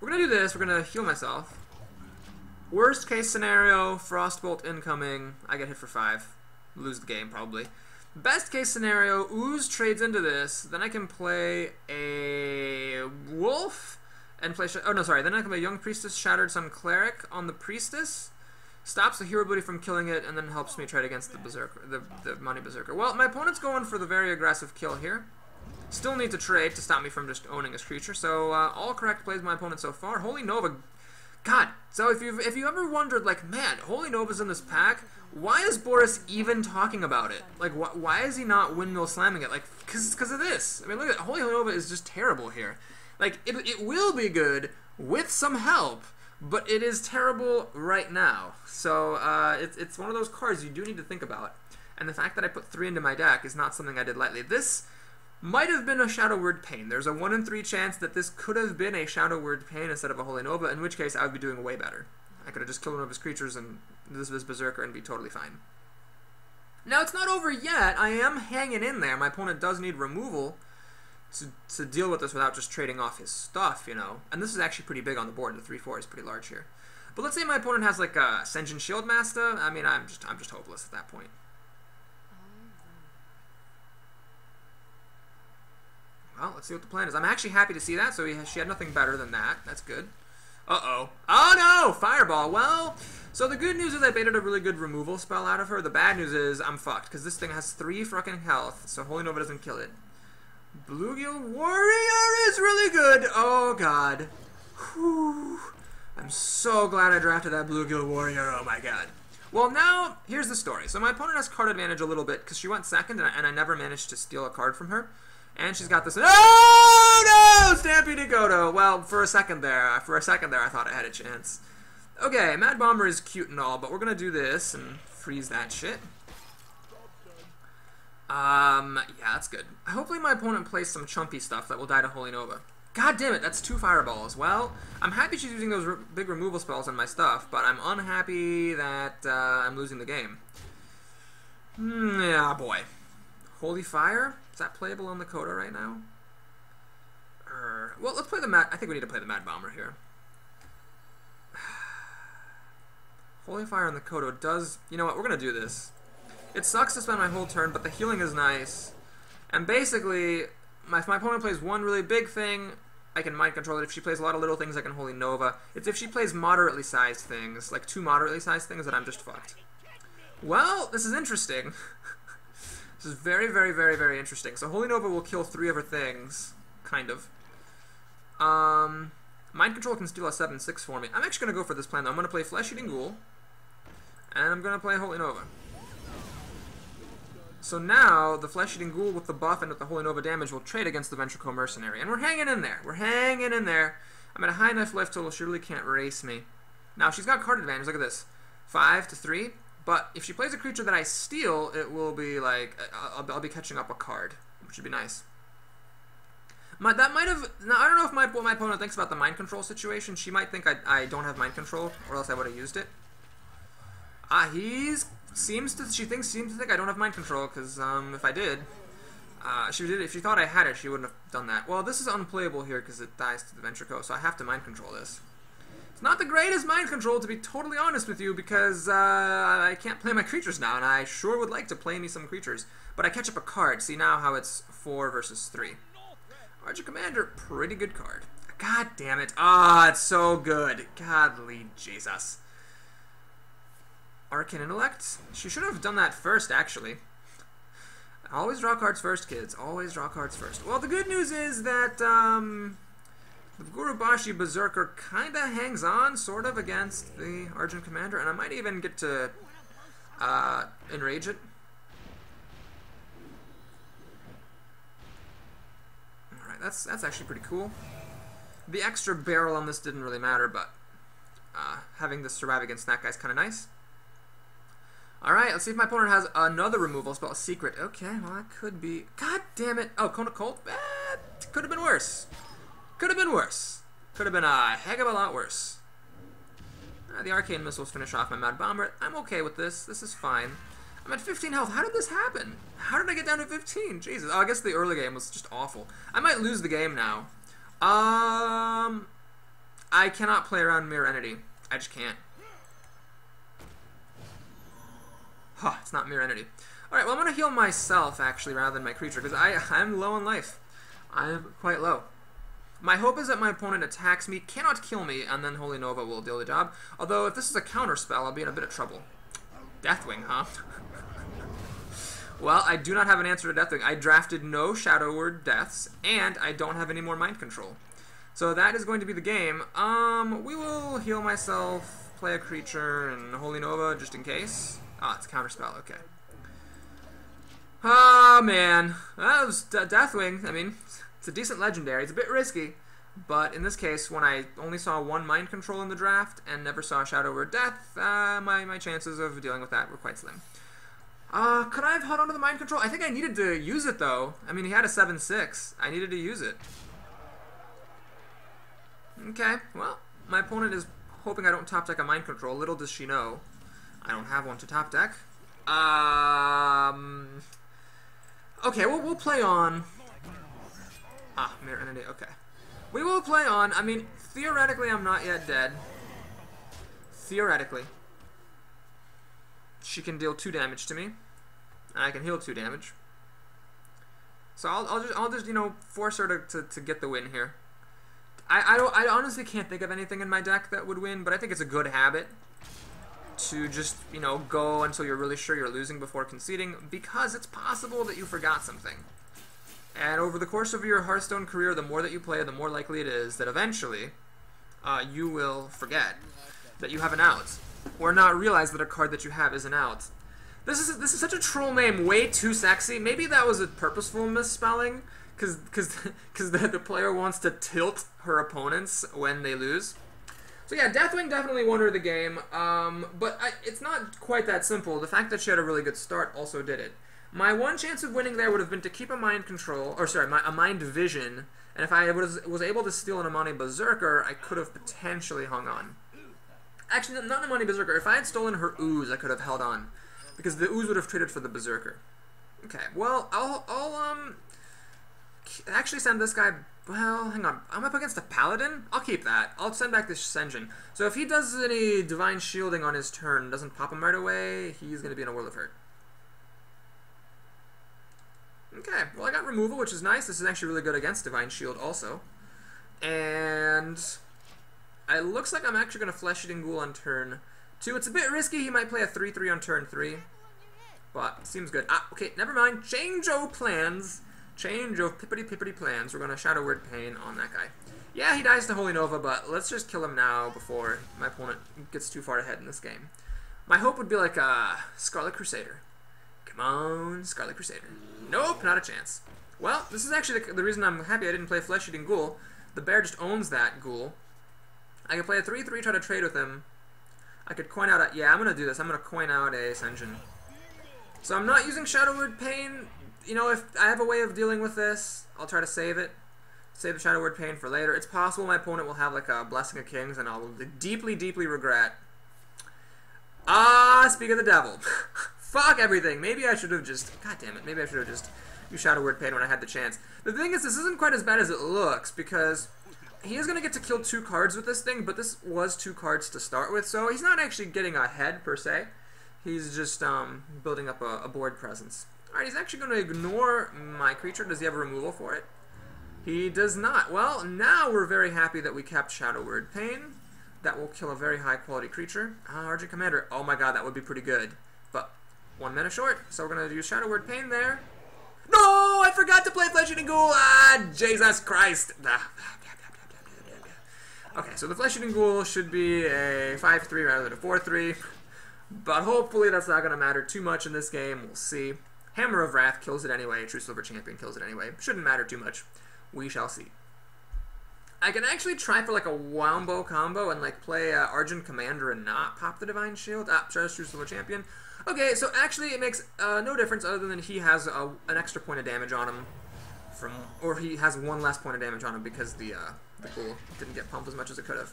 We're gonna do this. We're gonna heal myself. Worst case scenario, Frostbolt incoming, I get hit for 5. Lose the game, probably. Best case scenario, Ooze trades into this, then I can play a Wolf, and play... Oh, no, sorry. Then I can play Young Priestess, Shattered Sun Cleric on the Priestess, stops the hero ability from killing it, and then helps me trade against the Berserker, the Money Berserker. Well, my opponent's going for the very aggressive kill here. Still need to trade to stop me from just owning his creature, so all correct plays my opponent so far. Holy Nova... God, so if you ever wondered, like, man, Holy Nova's in this pack, why is Boris even talking about it? Like, why is he not windmill slamming it? Like, because of this. I mean, look at it. Holy Nova is just terrible here. Like, it will be good with some help, but it is terrible right now. So, it's one of those cards you do need to think about. And the fact that I put 3 into my deck is not something I did lightly. This might have been a Shadow Word Pain. There's a 1 in 3 chance that this could have been a Shadow Word Pain instead of a Holy Nova, in which case I would be doing way better. I could have just killed one of his creatures and this Berserker and be totally fine. Now, it's not over yet. I am hanging in there. My opponent does need removal to deal with this without just trading off his stuff, you know. And this is actually pretty big on the board. The 3/4 is pretty large here. But let's say my opponent has like a Ascension Shield Master. I mean, I'm just hopeless at that point. Well, let's see what the plan is. I'm actually happy to see that, so she had nothing better than that. That's good. Uh-oh. Oh, no! Fireball. Well, so the good news is I baited a really good removal spell out of her. The bad news is I'm fucked, because this thing has 3 fucking health, so Holy Nova doesn't kill it. Bluegill Warrior is really good! Oh, God. Whew. I'm so glad I drafted that Bluegill Warrior. Oh, my God. Well, now, here's the story. So my opponent has card advantage a little bit, because she went second, and I never managed to steal a card from her. And she's got this. Oh no! Stampede Goto. Well, for a second there, I thought I had a chance. Okay, Mad Bomber is cute and all, but we're gonna do this and freeze that shit. Yeah, that's good. Hopefully my opponent plays some chumpy stuff that will die to Holy Nova. God damn it, that's 2 fireballs. Well, I'm happy she's using those big removal spells on my stuff, but I'm unhappy that I'm losing the game. Yeah, boy. Holy Fire? Is that playable on the Coda right now? Well, let's play the Mad... I think we need to play the Mad Bomber here. Holy Fire on the Kodo does... You know what, we're going to do this. It sucks to spend my whole turn, but the healing is nice. And basically, if my opponent plays one really big thing, I can mind control it. If she plays a lot of little things, I can Holy Nova. It's if she plays moderately sized things, like 2 moderately sized things, that I'm just fucked. Well, this is interesting. This is very, very, very, very interesting. So Holy Nova will kill 3 of her things, kind of. Mind Control can steal a 7/6 for me. I'm actually going to go for this plan, though. I'm going to play Flesh Eating Ghoul, and I'm going to play Holy Nova. So now, the Flesh Eating Ghoul with the buff and with the Holy Nova damage will trade against the Ventricle Mercenary. And we're hanging in there. We're hanging in there. I'm at a high enough life total, she really can't race me. Now, she's got card advantage. Look at this. 5 to 3. But if she plays a creature that I steal, it will be like... I'll be catching up a card, which would be nice. That might have... Now, I don't know if what my opponent thinks about the Mind Control situation. She might think I don't have Mind Control, or else I would have used it. She seems to think I don't have Mind Control, because if I did, if she thought I had it, she wouldn't have done that. Well, this is unplayable here because it dies to the Ventrico, so I have to Mind Control this. It's not the greatest Mind Control, to be totally honest with you, because I can't play my creatures now, and I sure would like to play me some creatures. But I catch up a card. See now how it's 4 versus 3. Archer Commander, pretty good card. God damn it. Ah, it's so good. Godly Jesus. Arcane Intellect? She should have done that first, actually. Always draw cards first, kids. Always draw cards first. Well, the good news is that the Gurubashi Berserker kind of hangs on, sort of, against the Argent Commander, and I might even get to enrage it. Alright, that's actually pretty cool. The extra barrel on this didn't really matter, but having this survive against that guy's kind of nice. Alright, let's see if my opponent has another removal spell, a secret. Okay, well that could be... God damn it! Oh, Kona Colt? Could have been worse. Could have been worse. Could have been a heck of a lot worse. The Arcane Missiles finish off my Mad Bomber. I'm okay with this. This is fine. I'm at 15 health. How did this happen? How did I get down to 15? Jesus. Oh, I guess the early game was just awful. I might lose the game now. I cannot play around Mirror Entity. I just can't. Huh, it's not Mirror Entity. Alright, well I'm going to heal myself, actually, rather than my creature, because I'm low on life. I'm quite low. My hope is that my opponent attacks me, cannot kill me, and then Holy Nova will do the job. Although, if this is a counter spell, I'll be in a bit of trouble. Deathwing, huh? Well, I do not have an answer to Deathwing. I drafted no Shadow Word Deaths, and I don't have any more Mind Control. So that is going to be the game. We will heal myself, play a creature, and Holy Nova, just in case. Ah, it's a counterspell, okay. Oh, man. That was Deathwing. I mean, it's a decent legendary. It's a bit risky, but in this case, when I only saw 1 Mind Control in the draft and never saw Shadow Word Death, my chances of dealing with that were quite slim. Could I have held onto the Mind Control? I think I needed to use it, though. I mean, he had a 7/6. I needed to use it. Okay, well, my opponent is hoping I don't top deck a Mind Control. Little does she know I don't have one to top deck. Okay, well, we'll play on... Mirror Entity, okay. We will play on. I mean, theoretically, I'm not yet dead. Theoretically. She can deal 2 damage to me. And I can heal 2 damage. So I'll just you know, force her to get the win here. I honestly can't think of anything in my deck that would win, but I think it's a good habit to just, you know, go until you're really sure you're losing before conceding, because it's possible that you forgot something. And over the course of your Hearthstone career, the more that you play, the more likely it is that eventually you will forget that you have an out, or not realize that a card that you have is an out. This is such a troll name, way too sexy. Maybe that was a purposeful misspelling, because the player wants to tilt her opponents when they lose. So yeah, Deathwing definitely won her the game, but it's not quite that simple. The fact that she had a really good start also did it. My one chance of winning there would have been to keep a Mind Control, or sorry, a Mind Vision, and if I was able to steal an Amani Berserker, I could have potentially hung on. Actually, not an Amani Berserker. If I had stolen her Ooze, I could have held on, because the Ooze would have traded for the Berserker. Okay, well, I'll actually send this guy Well, hang on. I'm up against a paladin? I'll keep that. I'll send back this Senjin. So if he does any divine shielding on his turn, doesn't pop him right away, he's going to be in a world of hurt. Okay, well I got removal, which is nice. This is actually really good against divine shield also. And it looks like I'm actually going to Flesh Eating Ghoul on turn 2. It's a bit risky. He might play a 3/3 on turn 3. But seems good. Ah, okay, never mind. Change of plans. Change of pippity plans. We're going to Shadow Word Pain on that guy. Yeah, he dies to Holy Nova, but let's just kill him now before my opponent gets too far ahead in this game. My hope would be like a Scarlet Crusader. Come on, Scarlet Crusader. Nope, not a chance. Well, this is actually the reason I'm happy I didn't play Flesh Eating Ghoul. The bear just owns that ghoul. I could play a 3/3, try to trade with him. I could coin out a... Yeah, I'm going to do this. I'm going to coin out a Senjin. So I'm not using Shadow Word Pain. You know, if I have a way of dealing with this, I'll try to save it. Save the Shadow Word Pain for later. It's possible my opponent will have like a Blessing of Kings and I'll deeply, deeply regret. Ah, speak of the devil. Fuck everything. Maybe I should have just... God damn it. Maybe I should have just used Shadow Word Pain when I had the chance. The thing is, this isn't quite as bad as it looks because he is going to get to kill 2 cards with this thing, but this was 2 cards to start with, so he's not actually getting ahead per se. He's just building up a board presence. Alright, he's actually going to ignore my creature. Does he have a removal for it? He does not. Well, now we're very happy that we kept Shadow Word Pain. That will kill a very high quality creature. Argent Commander. Oh my god, that would be pretty good. But 1 mana short, so we're going to use Shadow Word Pain there. No! I forgot to play Flesh Eating Ghoul! Ah, Jesus Christ! Okay, so the Flesh Eating Ghoul should be a 5/3 rather than a 4/3. But hopefully that's not going to matter too much in this game. We'll see. Hammer of Wrath kills it anyway. True Silver Champion kills it anyway. Shouldn't matter too much. We shall see. I can actually try for like a Wombo combo and like play Argent Commander and not pop the Divine Shield. Ah, just True Silver Champion. Okay, so actually it makes no difference other than he has an extra point of damage on him. Or he has 1 less point of damage on him because the ghoul didn't get pumped as much as it could have.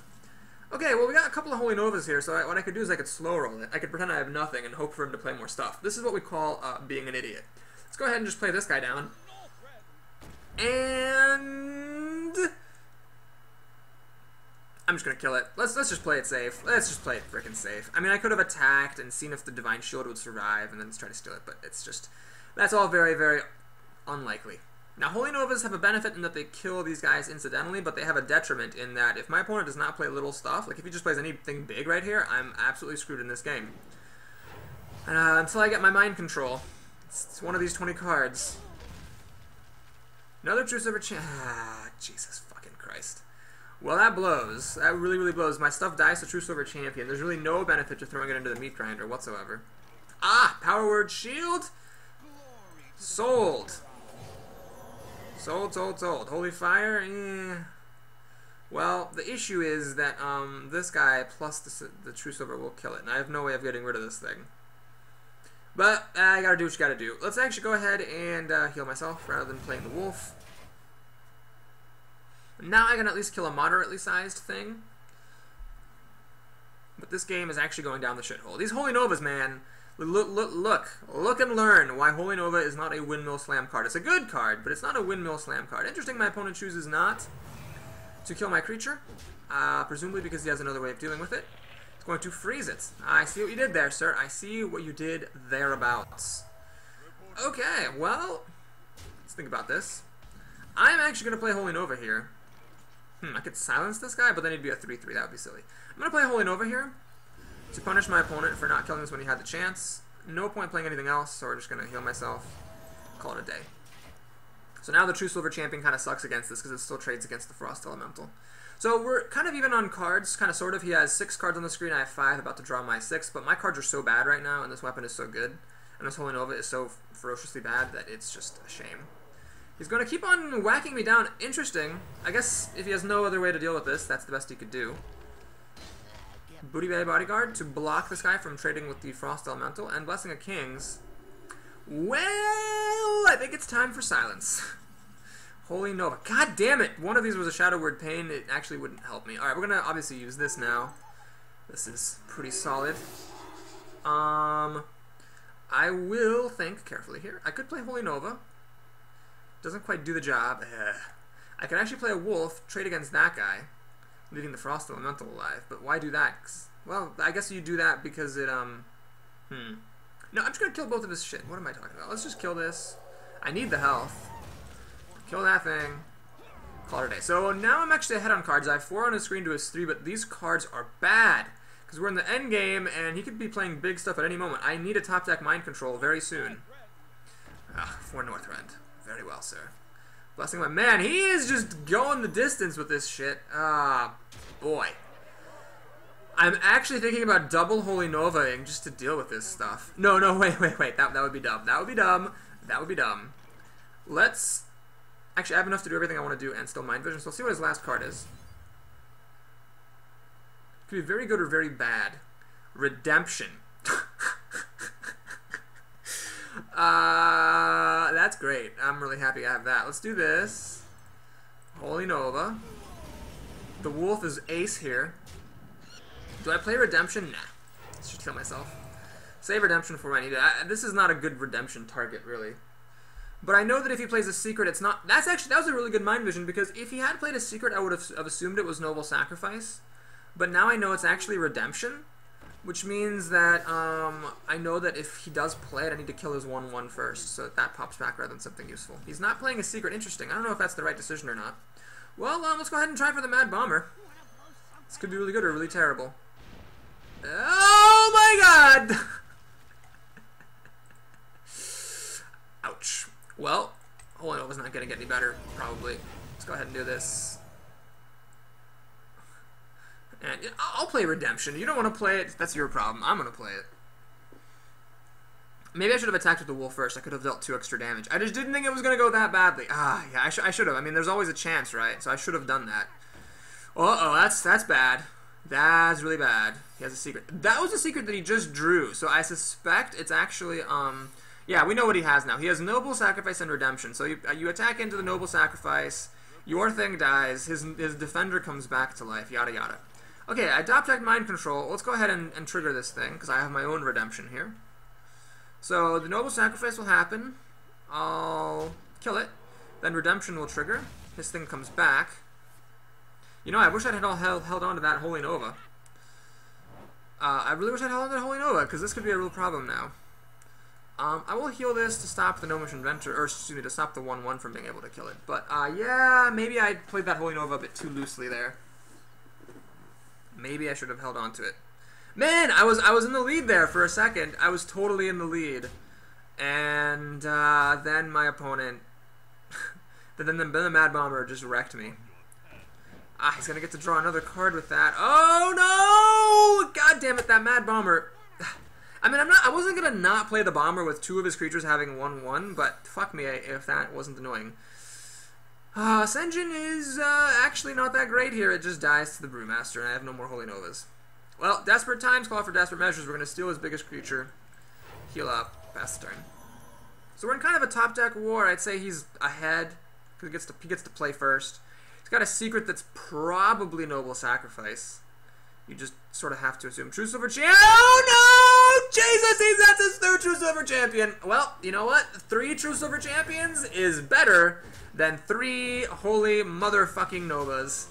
Okay, well we got a couple of Holy Novas here, so what I could do is I could slow roll it. I could pretend I have nothing and hope for him to play more stuff. This is what we call being an idiot. Let's go ahead and just play this guy down. And I'm just gonna kill it. Let's just play it safe. Let's just play it freaking safe. I mean, I could have attacked and seen if the Divine Shield would survive and then try to steal it, but it's just... That's all very, very unlikely. Now, Holy Novas have a benefit in that they kill these guys incidentally, but they have a detriment in that if my opponent does not play little stuff, like if he just plays anything big right here, I'm absolutely screwed in this game. Until I get my mind control. It's one of these 20 cards. Another True Silver Champion. Ah, Jesus fucking Christ. Well, that blows. That really, really blows. My stuff dies to True Silver Champion. There's really no benefit to throwing it into the meat grinder whatsoever. Ah, Power Word Shield. Sold. Sold. Holy Fire, eh. Well, the issue is that this guy plus the True Silver will kill it, and I have no way of getting rid of this thing. But I gotta do what you gotta do. Let's actually go ahead and heal myself rather than playing the wolf. Now I can at least kill a moderately sized thing. But this game is actually going down the shithole. These Holy Novas, man. Look and learn why Holy Nova is not a Windmill Slam card. It's a good card, but it's not a Windmill Slam card. Interesting, my opponent chooses not to kill my creature, presumably because he has another way of dealing with it. It's going to freeze it. I see what you did there, sir. I see what you did thereabouts. Okay, well, let's think about this. I'm actually going to play Holy Nova here. I could silence this guy, but then he'd be a 3/3. That would be silly. I'm going to play Holy Nova here to punish my opponent for not killing this when he had the chance. No point playing anything else, so we're just going to heal myself, call it a day. So now the True Silver Champion kind of sucks against this because it still trades against the Frost Elemental. So we're kind of even on cards, kind of sort of. He has 6 cards on the screen, I have 5, about to draw my 6th, but my cards are so bad right now, and this weapon is so good, and this Holy Nova is so ferociously bad that it's just a shame. He's going to keep on whacking me down. Interesting. I guess if he has no other way to deal with this, that's the best he could do. Booty Bay Bodyguard to block this guy from trading with the Frost Elemental, and Blessing of Kings. Well, I think it's time for silence. Holy Nova. God damn it! One of these was a Shadow Word Pain. It actually wouldn't help me. Alright, we're going to obviously use this now. This is pretty solid. I will think carefully here. I could play Holy Nova. Doesn't quite do the job. I could actually play a wolf, trade against that guy, leaving the Frost Elemental alive. But why do that? Well, I guess you do that because it, No, I'm just going to kill both of his shit. What am I talking about? Let's just kill this. I need the health. Kill that thing. Call it a day. So now I'm actually ahead on cards. I have 4 on his screen to his 3, but these cards are bad. Because we're in the end game, and he could be playing big stuff at any moment. I need a top deck mind control very soon. 4 Northrend. Very well, sir. Blessing my man. He is just going the distance with this shit. Boy. I'm actually thinking about double Holy Novaing just to deal with this stuff. No, wait. That would be dumb. That would be dumb. That would be dumb. Let's... Actually, I have enough to do everything I want to do and still Mind Vision, so let's see what his last card is. Could be very good or very bad. Redemption. That's great. I'm really happy I have that. Let's do this. Holy Nova. The wolf is ace here. Do I play Redemption? Nah. Let's just kill myself. Save Redemption for when I need it. This is not a good Redemption target, really. But I know that if he plays a secret, it's not... That was a really good Mind Vision, because if he had played a secret, I would have assumed it was Noble Sacrifice. But now I know it's actually Redemption, which means that I know that if he does play it, I need to kill his 1/1 first, so that pops back rather than something useful. He's not playing a secret. Interesting. I don't know if that's the right decision or not. Well, let's go ahead and try for the Mad Bomber. This could be really good or really terrible. Oh my god! Ouch. Well, Holy Nova's not going to get any better, probably. Let's go ahead and do this. And I'll play Redemption. You don't want to play it, that's your problem. I'm going to play it. Maybe I should have attacked with the wolf first. I could have dealt 2 extra damage. I just didn't think it was going to go that badly. Yeah, I should have. I mean, there's always a chance, right? So I should have done that. Uh-oh, that's bad. That's really bad. He has a secret. That was a secret that he just drew, so I suspect it's actually, yeah, we know what he has now. He has Noble Sacrifice and Redemption. So you attack into the Noble Sacrifice, your thing dies, his defender comes back to life, yada yada. Okay, I top deck Mind Control. Let's go ahead and trigger this thing, because I have my own Redemption here. So the Noble Sacrifice will happen. I'll kill it. Then Redemption will trigger. His thing comes back. You know, I wish I had held on to that Holy Nova. I really wish I had held on to that Holy Nova, because this could be a real problem now. I will heal this to stop the Gnomish Inventor, or excuse me, to stop the 1/1 from being able to kill it. But, yeah, maybe I played that Holy Nova a bit too loosely there. Maybe I should have held on to it. Man, I was in the lead there for a second. I was totally in the lead. And, then my opponent... then the Mad Bomber just wrecked me. He's gonna get to draw another card with that. Oh, no! God damn it, that Mad Bomber... I mean, I wasn't gonna not play the Bomber with 2 of his creatures having 1/1, but fuck me if that wasn't annoying. Sen'jin is actually not that great here. It just dies to the Brewmaster, and I have no more Holy Novas. Well, desperate times call for desperate measures. We're gonna steal his biggest creature, heal up, pass the turn. So we're in kind of a top deck war. I'd say he's ahead because he gets to play first. He's got a secret that's probably Noble Sacrifice. You just sort of have to assume True Silver Champion. Oh no! Jesus, that's his 3rd True Silver Champion. Well, you know what? 3 True Silver Champions is better than 3 Holy Motherfucking Novas.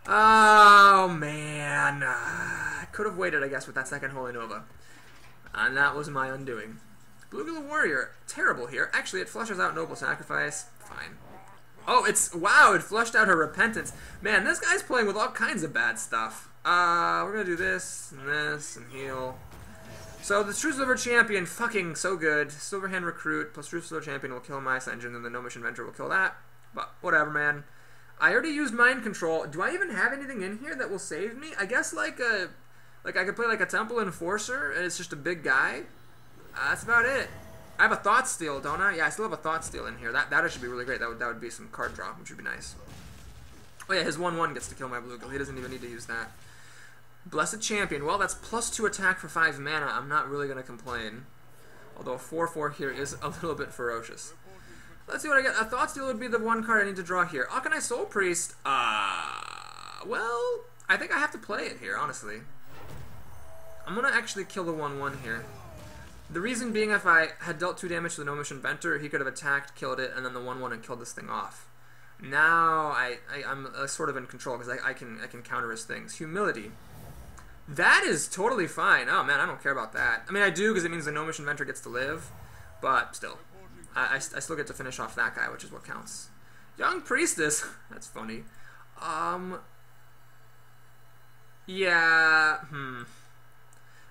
Oh man, I could have waited, I guess, with that 2nd Holy Nova, and that was my undoing. Bluegill Warrior, terrible here. Actually, it flushes out Noble Sacrifice. Fine. Oh, wow! It flushed out her Repentance. Man, this guy's playing with all kinds of bad stuff. We're gonna do this, and heal. So the True Silver Champion, fucking so good. Silverhand Recruit plus True Silver Champion will kill my Sen'jin, and the Gnomish Inventor will kill that. But whatever, man. I already used Mind Control. Do I even have anything in here that will save me? I guess I could play like a Temple Enforcer, and it's just a big guy. That's about it. I have a Thought Steal, don't I? Yeah, I still have a Thought Steal in here. That should be really great. That would be some card draw, which would be nice. Oh yeah, his 1/1 gets to kill my Bluegill. He doesn't even need to use that. Blessed Champion. Well, that's +2 attack for 5 mana. I'm not really going to complain. Although a 4/4 here is a little bit ferocious. Let's see what I get. A Thought Steal would be the 1 card I need to draw here. Akanai Soul Priest. Well, I think I have to play it here, honestly. I'm going to actually kill the 1/1 here. The reason being, if I had dealt 2 damage to the Gnomish Inventor, he could have attacked, killed it, and then the 1/1 and killed this thing off. Now I'm sort of in control because I can counter his things. Humility. That is totally fine. Oh man, I don't care about that. I mean, I do because it means the Gnomish Inventor gets to live, but still, I still get to finish off that guy, which is what counts. Young Priestess. That's funny. Yeah.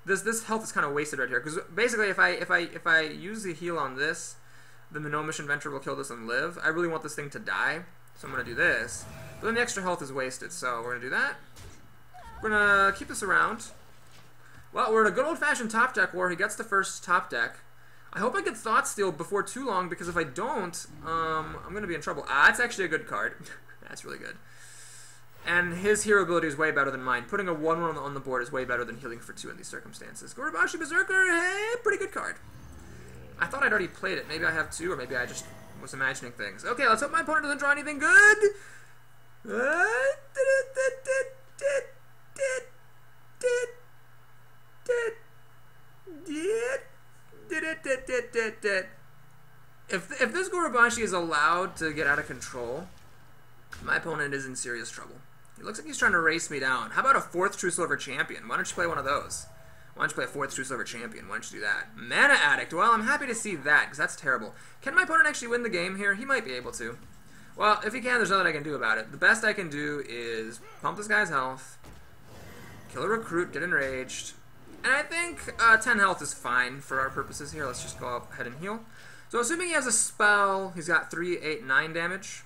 This health is kind of wasted right here because basically, if I use the heal on this, then the Gnomish Inventor will kill this and live. I really want this thing to die, so I'm gonna do this. But then the extra health is wasted, so we're gonna do that. We're gonna keep this around. Well, we're in a good old-fashioned top deck war. He gets the first top deck. I hope I get Thought Steal before too long, because if I don't, I'm gonna be in trouble. Ah, it's actually a good card. That's really good. And his hero ability is way better than mine. Putting a 1/1 on the board is way better than healing for 2 in these circumstances. Gorobashi Berserker, hey, pretty good card. I thought I'd already played it. Maybe I have 2, or maybe I just was imagining things. Okay, let's hope my opponent doesn't draw anything good. If this Gorobashi is allowed to get out of control, my opponent is in serious trouble. He looks like he's trying to race me down. How about a 4th True Silver Champion? Why don't you play one of those? Why don't you play a 4th True Silver Champion? Why don't you do that? Mana Addict. Well, I'm happy to see that, because that's terrible. Can my opponent actually win the game here? He might be able to. Well, if he can, there's nothing I can do about it. The best I can do is pump this guy's health, kill a recruit, get enraged, and I think 10 health is fine for our purposes here. Let's just go ahead and heal. So assuming he has a spell, he's got 3, 8, 9 damage.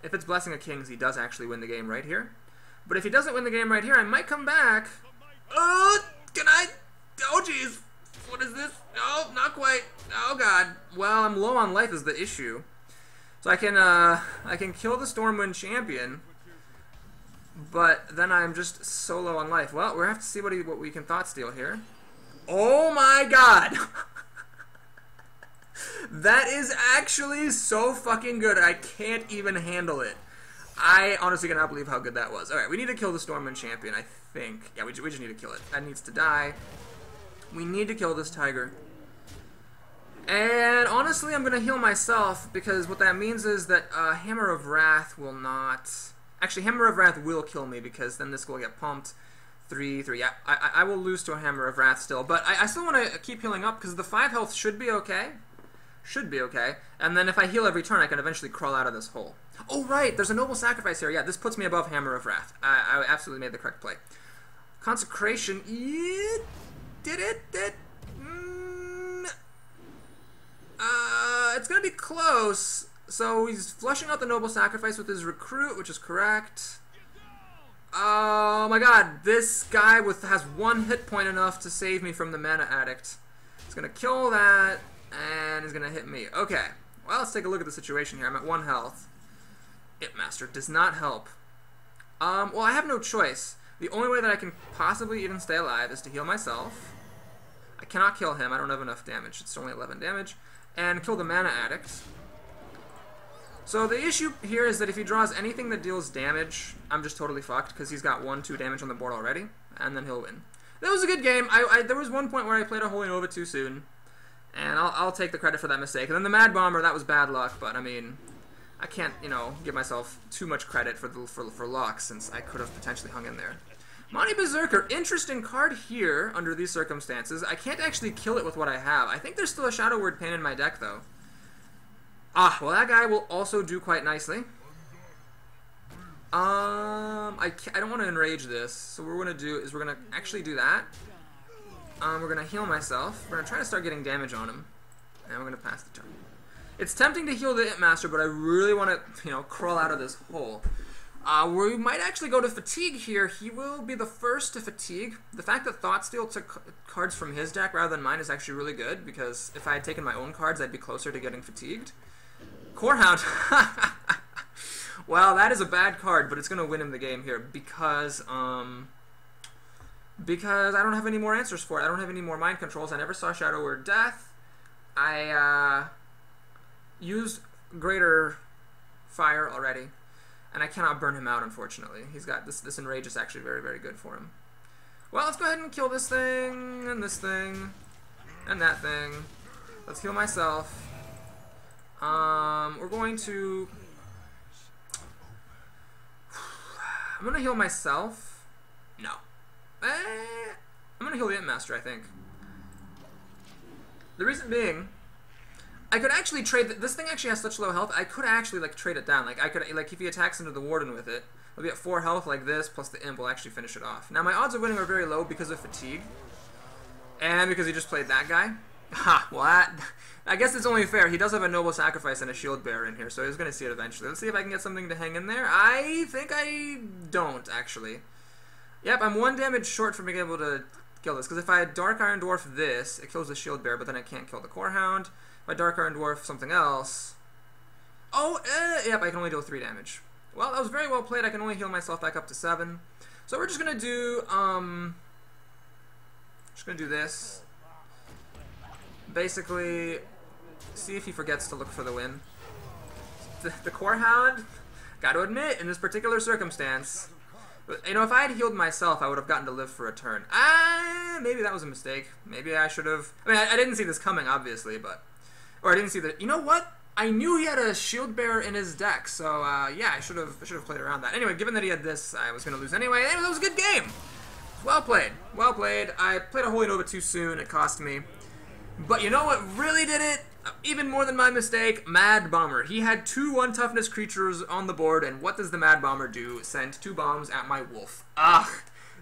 If it's Blessing of Kings, he does actually win the game right here. But if he doesn't win the game right here, I might come back. Can I? Oh, jeez. What is this? Oh, not quite. Oh, God. Well, I'm low on life is the issue. So I can kill the Stormwind Champion, but then I'm just so low on life. Well, we'll have to see what we can Thought Steal here. Oh, my God. That is actually so fucking good. I can't even handle it. I honestly cannot believe how good that was. Alright, we need to kill the Stormwind Champion, I think. Yeah, we just need to kill it. That needs to die. We need to kill this tiger. And honestly, I'm going to heal myself, because what that means is that Hammer of Wrath will not... Actually, Hammer of Wrath will kill me, because then this will get pumped. 3, 3. Yeah, I will lose to a Hammer of Wrath still, but I still want to keep healing up, because the 5 health should be okay. Should be okay. And then if I heal every turn, I can eventually crawl out of this hole. Oh, right! There's a Noble Sacrifice here. Yeah, this puts me above Hammer of Wrath. I absolutely made the correct play. Consecration. Yeah, did it? It's going to be close. So he's flushing out the Noble Sacrifice with his Recruit, which is correct. Oh my god. This guy has 1 hit point enough to save me from the Mana Addict. He's going to kill that. And he's going to hit me. Okay. Well, let's take a look at the situation here. I'm at 1 health. Master does not help. Well, I have no choice. The only way that I can possibly even stay alive is to heal myself. I cannot kill him. I don't have enough damage. It's only 11 damage. And kill the Mana Addict. So the issue here is that if he draws anything that deals damage, I'm just totally fucked, because he's got 1, 2 damage on the board already. And then he'll win. That was a good game. There was one point where I played a Holy Nova too soon. And I'll take the credit for that mistake. And then the Mad Bomber, that was bad luck, but I mean, I can't, give myself too much credit for luck, since I could have potentially hung in there. Monty Berserker, interesting card here under these circumstances. I can't actually kill it with what I have. I think there's still a Shadow Word Pain in my deck, though. Ah, well, that guy will also do quite nicely. I don't want to enrage this, so what we're going to do is we're going to actually do that. We're going to heal myself. We're going to try to start getting damage on him. And we're going to pass the turn. It's tempting to heal the Master, but I really want to, crawl out of this hole. We might actually go to Fatigue here. He will be the first to Fatigue. The fact that Thoughtsteal took cards from his deck rather than mine is actually really good, because if I had taken my own cards, I'd be closer to getting Fatigued. Corehound. Well, that is a bad card, but it's going to win him the game here, because I don't have any more answers for it. I don't have any more mind controls. I never saw Shadow Word Death. I used Greater Fire already, and I cannot burn him out, unfortunately. He's got this Enrage is actually very, very good for him. Well, let's go ahead and kill this thing, and this thing, and that thing. Let's heal myself. We're going to I'm gonna heal myself. No. I'm gonna heal the Imp Master, I think. The reason being, I could actually trade... This thing actually has such low health, I could actually, like, trade it down. Like, I could, like, if he attacks into the Warden with it, it'll be at 4 health like this, plus the Imp will actually finish it off. Now, my odds of winning are very low because of fatigue. And because he just played that guy. Ha! Well, I guess it's only fair. He does have a Noble Sacrifice and a Shield Bearer in here, so he's going to see it eventually. Let's see if I can get something to hang in there. I think I don't, actually. Yep, I'm 1 damage short from being able to kill this, because if I Dark Iron Dwarf this, it kills the Shield Bearer, but then I can't kill the Core Hound. If I Dark Iron Dwarf something else... Oh, yep, I can only deal 3 damage. Well, that was very well played. I can only heal myself back up to 7. So we're just going to do, just going to do this. Basically, see if he forgets to look for the win. The Core Hound, got to admit, in this particular circumstance, you know, if I had healed myself, I would have gotten to live for a turn. Maybe that was a mistake. Maybe I should have... I mean, I didn't see this coming, obviously, but... Or I didn't see that... You know what? I knew he had a Shield Bearer in his deck, so, yeah, I should have played around that. Anyway, given that he had this, I was going to lose anyway. Anyway, that was a good game! Well played. Well played. I played a Holy Nova too soon. It cost me. But you know what really did it? Even more than my mistake, Mad Bomber. He had 2 1-toughness creatures on the board, and what does the Mad Bomber do? Send 2 bombs at my wolf. Ugh.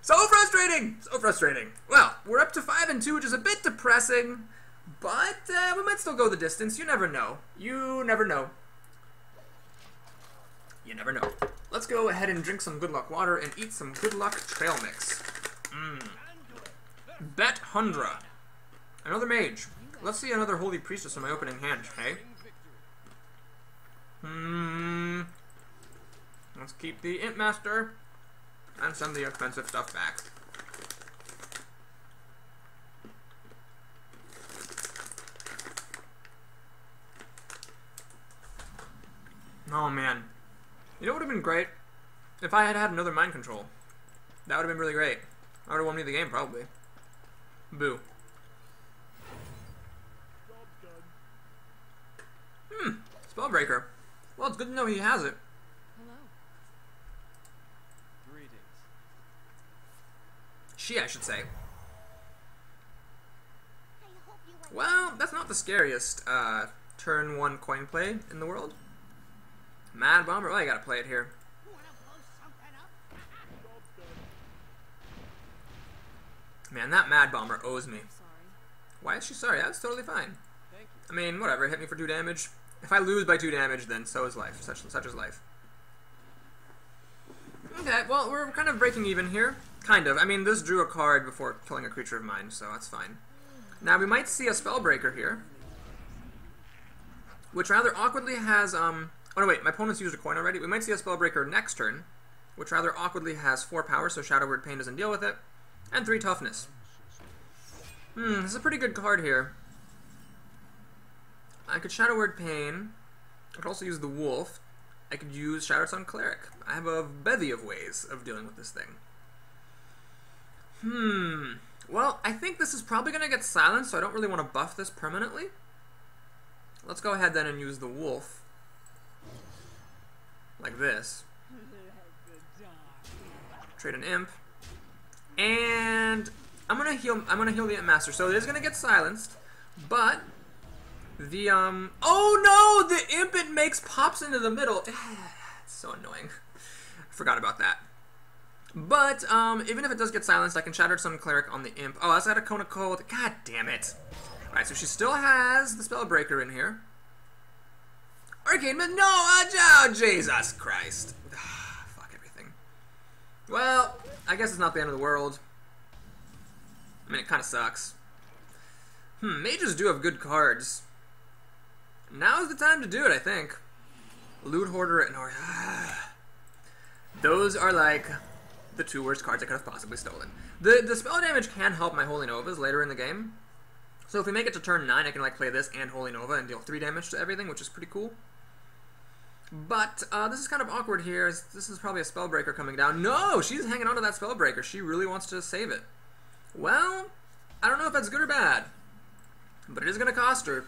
So frustrating! So frustrating. Well, we're up to 5-2, which is a bit depressing, but we might still go the distance. You never know. You never know. You never know. Let's go ahead and drink some Good Luck water and eat some Good Luck trail mix. Bet Hundra. Another mage. Let's see another Holy Priestess in my opening hand, hey? Let's keep the Imp Master and send the expensive stuff back. Oh man. You know what would have been great? If I had had another Mind Control. That would have been really great. I would have won me the game, probably. Boo. Spellbreaker. Well, it's good to know he has it. Hello. Greetings. She, I should say. Well, that's not the scariest turn 1 coin play in the world. Mad Bomber. Oh, I gotta play it here. Man, that Mad Bomber owes me. Why is she sorry? That's totally fine. I mean, whatever. Hit me for 2 damage. If I lose by 2 damage, then so is life. Such is life. Okay, well, we're kind of breaking even here. Kind of. I mean, this drew a card before killing a creature of mine, so that's fine. Now, we might see a Spellbreaker here, which rather awkwardly has, oh no, wait, my opponent's used a coin already. We might see a Spellbreaker next turn, which rather awkwardly has 4 power, so Shadow Word Pain doesn't deal with it, and 3 toughness. This is a pretty good card here. I could Shadow Word Pain. I could also use the Wolf. I could use Shadow Sun Cleric. I have a bevy of ways of dealing with this thing. Well, I think this is probably going to get silenced, so I don't really want to buff this permanently. Let's go ahead then and use the Wolf. Like this. Trade an Imp. And I'm gonna heal the Imp Master. So it is gonna get silenced, but the oh no, the Imp it makes pops into the middle. It's so annoying. I forgot about that. But even if it does get silenced, I can Shattered Sun Cleric on the Imp. Oh, I also had a Cone of Cold. God damn it. Alright, so she still has the Spellbreaker in here. Arcane Myth, no! Oh, Jesus Christ. Fuck everything. Well, I guess it's not the end of the world. I mean, it kind of sucks. Mages do have good cards. Now's the time to do it, I think. Loot Hoarder and those are like the 2 worst cards I could have possibly stolen. The spell damage can help my Holy Novas later in the game. So if we make it to turn 9, I can like play this and Holy Nova and deal 3 damage to everything, which is pretty cool. But this is kind of awkward here. This is probably a Spellbreaker coming down. No! She's hanging on to that Spellbreaker. She really wants to save it. Well, I don't know if that's good or bad. But it is going to cost her.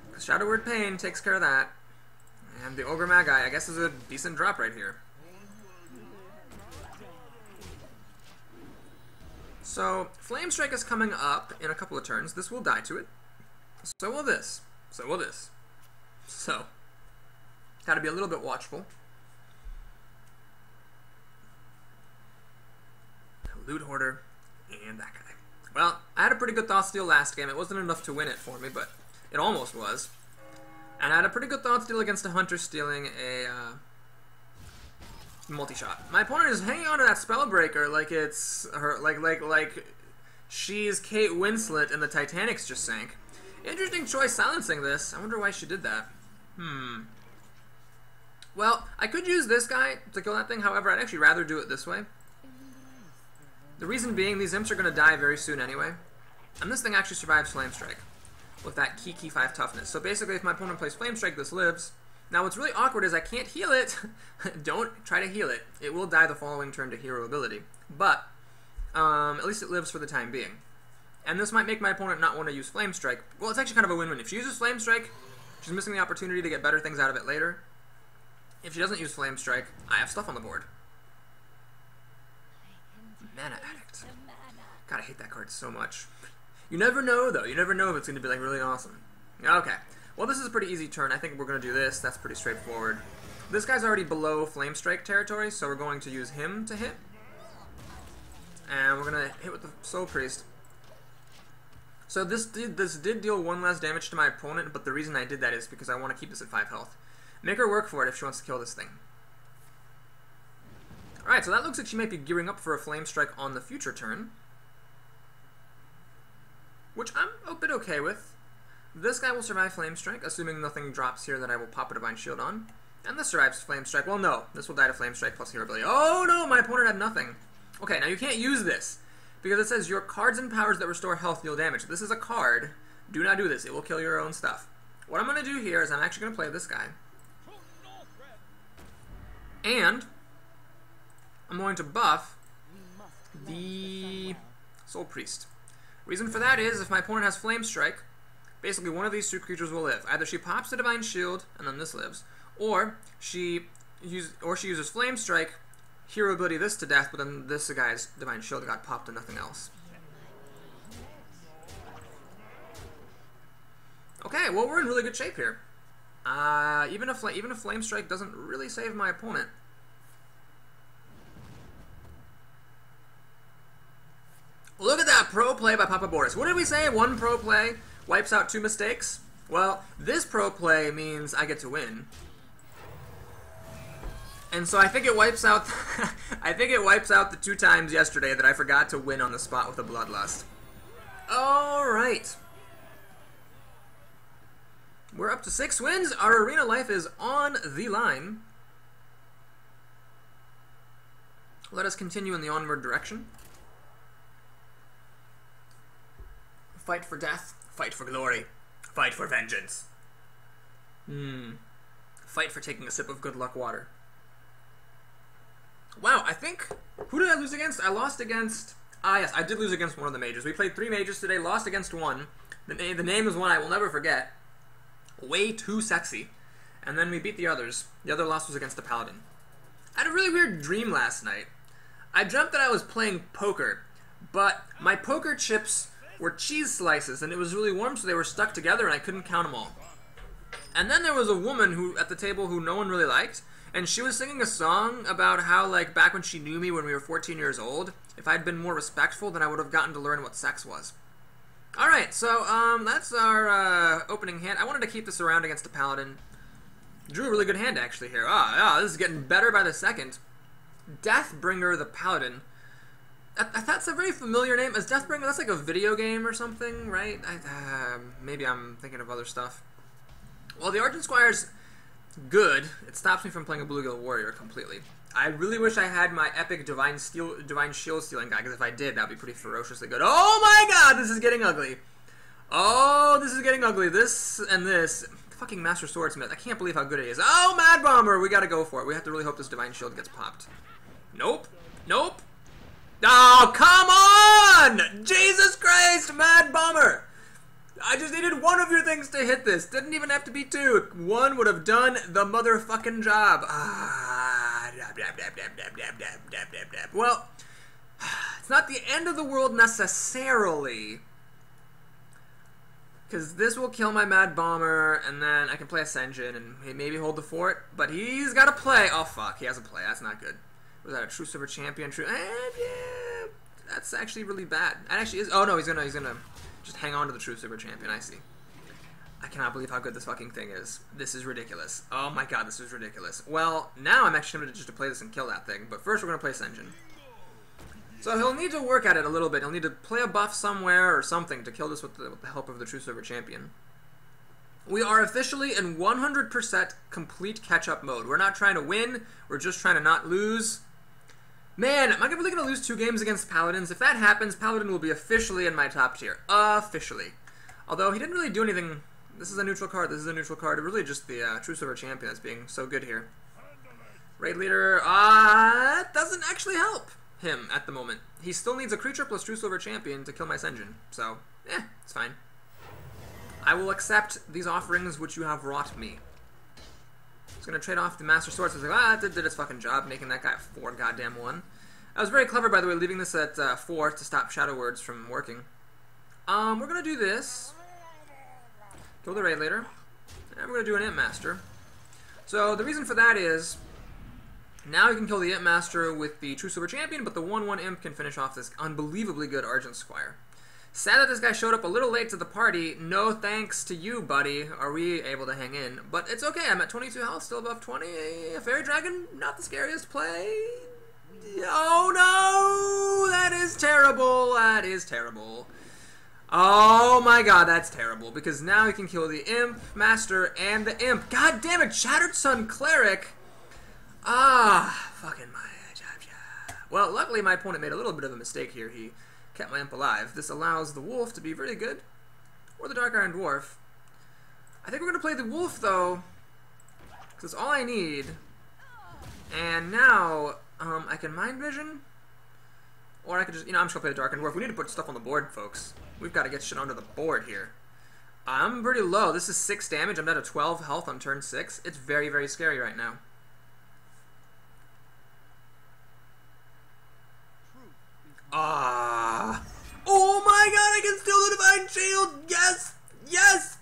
Because Shadow Word Pain takes care of that. And the Ogre Magi, I guess, is a decent drop right here. So, Flamestrike is coming up in a couple of turns. This will die to it. So will this. So will this. So, gotta be a little bit watchful. Loot Hoarder, and that guy. Well, I had a pretty good Thought Steal last game. It wasn't enough to win it for me, but it almost was. And I had a pretty good Thought Steal against a Hunter stealing a multi-shot. My opponent is hanging on to that Spellbreaker like it's her, like she's Kate Winslet and the Titanic's just sank. Interesting choice silencing this. I wonder why she did that. Well, I could use this guy to kill that thing. However, I'd actually rather do it this way. The reason being, these imps are going to die very soon anyway. And this thing actually survives Flamestrike with that key 5 toughness. So basically, if my opponent plays Flamestrike, this lives. Now, what's really awkward is I can't heal it. Don't try to heal it. It will die the following turn to hero ability. But, at least it lives for the time being. And this might make my opponent not want to use Flamestrike. Well, it's actually kind of a win-win. If she uses Flamestrike, she's missing the opportunity to get better things out of it later. If she doesn't use Flamestrike, I have stuff on the board. Mana Addict. God, I hate that card so much. You never know, though. You never know if it's going to be, like, really awesome. Okay. Well, this is a pretty easy turn. I think we're going to do this. That's pretty straightforward. This guy's already below Flamestrike territory, so we're going to use him to hit. And we're going to hit with the Soul Priest. So this did deal 1 less damage to my opponent, but the reason I did that is because I want to keep this at 5 health. Make her work for it if she wants to kill this thing. Alright, so that looks like she might be gearing up for a Flamestrike on the future turn. Which I'm a bit okay with. This guy will survive Flamestrike, assuming nothing drops here that I will pop a Divine Shield on. And this survives Flamestrike. Well, no. This will die to Flamestrike plus hero ability. Oh, no! My opponent had nothing. Okay, now you can't use this. Because it says your cards and powers that restore health deal damage. This is a card. Do not do this. It will kill your own stuff. What I'm going to do here is I'm actually going to play this guy. And I'm going to buff the Soul Priest. Reason for that is if my opponent has Flamestrike, basically one of these 2 creatures will live. Either she pops the Divine Shield and then this lives, or she uses Flamestrike, hero ability this to death, but then this guy's Divine Shield got popped and nothing else. Okay, well we're in really good shape here. Even if Flamestrike doesn't really save my opponent. Look at that pro play by Papa Boris. What did we say? 1 pro play wipes out 2 mistakes? Well, this pro play means I get to win. And so I think it wipes out I think it wipes out the 2 times yesterday that I forgot to win on the spot with a Bloodlust. Alright. We're up to 6 wins. Our arena life is on the line. Let us continue in the onward direction. Fight for death, fight for glory, fight for vengeance. Fight for taking a sip of good luck water. Wow, I think... Who did I lose against? I lost against... yes, I did lose against one of the mages. We played 3 mages today, lost against 1. The name is one I will never forget. Way too sexy. And then we beat the others. The other loss was against the paladin. I had a really weird dream last night. I dreamt that I was playing poker, but my poker chips were cheese slices, and it was really warm, so they were stuck together, and I couldn't count them all. And then there was a woman who at the table who no one really liked, and she was singing a song about how, like, back when she knew me when we were 14 years old, if I'd been more respectful, then I would have gotten to learn what sex was. Alright, so, that's our, opening hand. I wanted to keep this around against a paladin. Drew a really good hand, actually, here. This is getting better by the second. Deathbringer the Paladin. That's a very familiar name. Is Deathbringer, that's like a video game or something, right? Maybe I'm thinking of other stuff. Well, the Argent Squire's good. It stops me from playing a Bluegill Warrior completely. I really wish I had my epic Divine Shield Stealing guy, because if I did, that'd be pretty ferociously good. Oh my god, this is getting ugly. Oh, this is getting ugly. This and this. Fucking Master Swordsmith. I can't believe how good it is. Oh, Mad Bomber! We gotta go for it. We have to really hope this Divine Shield gets popped. Nope. Nope. Oh, come on! Jesus Christ, Mad Bomber! I just needed 1 of your things to hit this. Didn't even have to be 2. 1 would have done the motherfucking job. Well, it's It's not the end of the world necessarily, because this will kill my Mad Bomber, and then I can play Ascension and maybe hold the fort. But he's got to play. Oh fuck, he has a play. That's not good. Was that a True Silver Champion? True. Yeah, that's actually really bad. That actually is. Oh no, he's gonna just hang on to the True Silver Champion. I see. I cannot believe how good this fucking thing is. This is ridiculous. Oh my god, this is ridiculous. Well, now I'm actually tempted just to play this and kill that thing. But first, we're gonna play Ascension. So he'll need to work at it a little bit. He'll need to play a buff somewhere or something to kill this with the help of the True Silver Champion. We are officially in 100% complete catch-up mode. We're not trying to win. We're just trying to not lose. Man, am I really going to lose 2 games against Paladins? If that happens, Paladin will be officially in my top tier. Officially. Although he didn't really do anything. This is a neutral card. This is a neutral card. Really just the True Silver Champion that's being so good here. Raid Leader doesn't actually help him at the moment. He still needs a creature plus True Silver Champion to kill my Ascension. So, it's fine. I will accept these offerings which you have wrought me. Just gonna trade off the Master Swords. It's like, it did its fucking job, making that guy 4 goddamn 1. I was very clever, by the way, leaving this at 4 to stop Shadow Words from working. We're gonna do this. Kill the Raid Leader. And we're gonna do an Imp Master. So, the reason for that is, now you can kill the Imp Master with the True Silver Champion, but the 1/1 Imp can finish off this unbelievably good Argent Squire. Sad that this guy showed up a little late to the party. No thanks to you, buddy, are we able to hang in. But it's okay, I'm at 22 health, still above 20. A Fairy Dragon, not the scariest play. Oh no! That is terrible, that is terrible. Oh my god, that's terrible, because now he can kill the Imp Master and the Imp. God damn it, Shattered Sun Cleric! Fucking my job. Well, luckily my opponent made a little bit of a mistake here. He kept my Imp alive. This allows the Wolf to be really good. Or the Dark Iron Dwarf. I think we're going to play the Wolf, though, because that's all I need. And now, I can Mind Vision. Or I could just, I'm just going to play the Dark Iron Dwarf. We need to put stuff on the board, folks. We've got to get shit onto the board here. I'm pretty low. This is 6 damage. I'm down to 12 health on turn 6. It's very, very scary right now. Oh my god, I can steal the Divine Shield! Yes! Yes!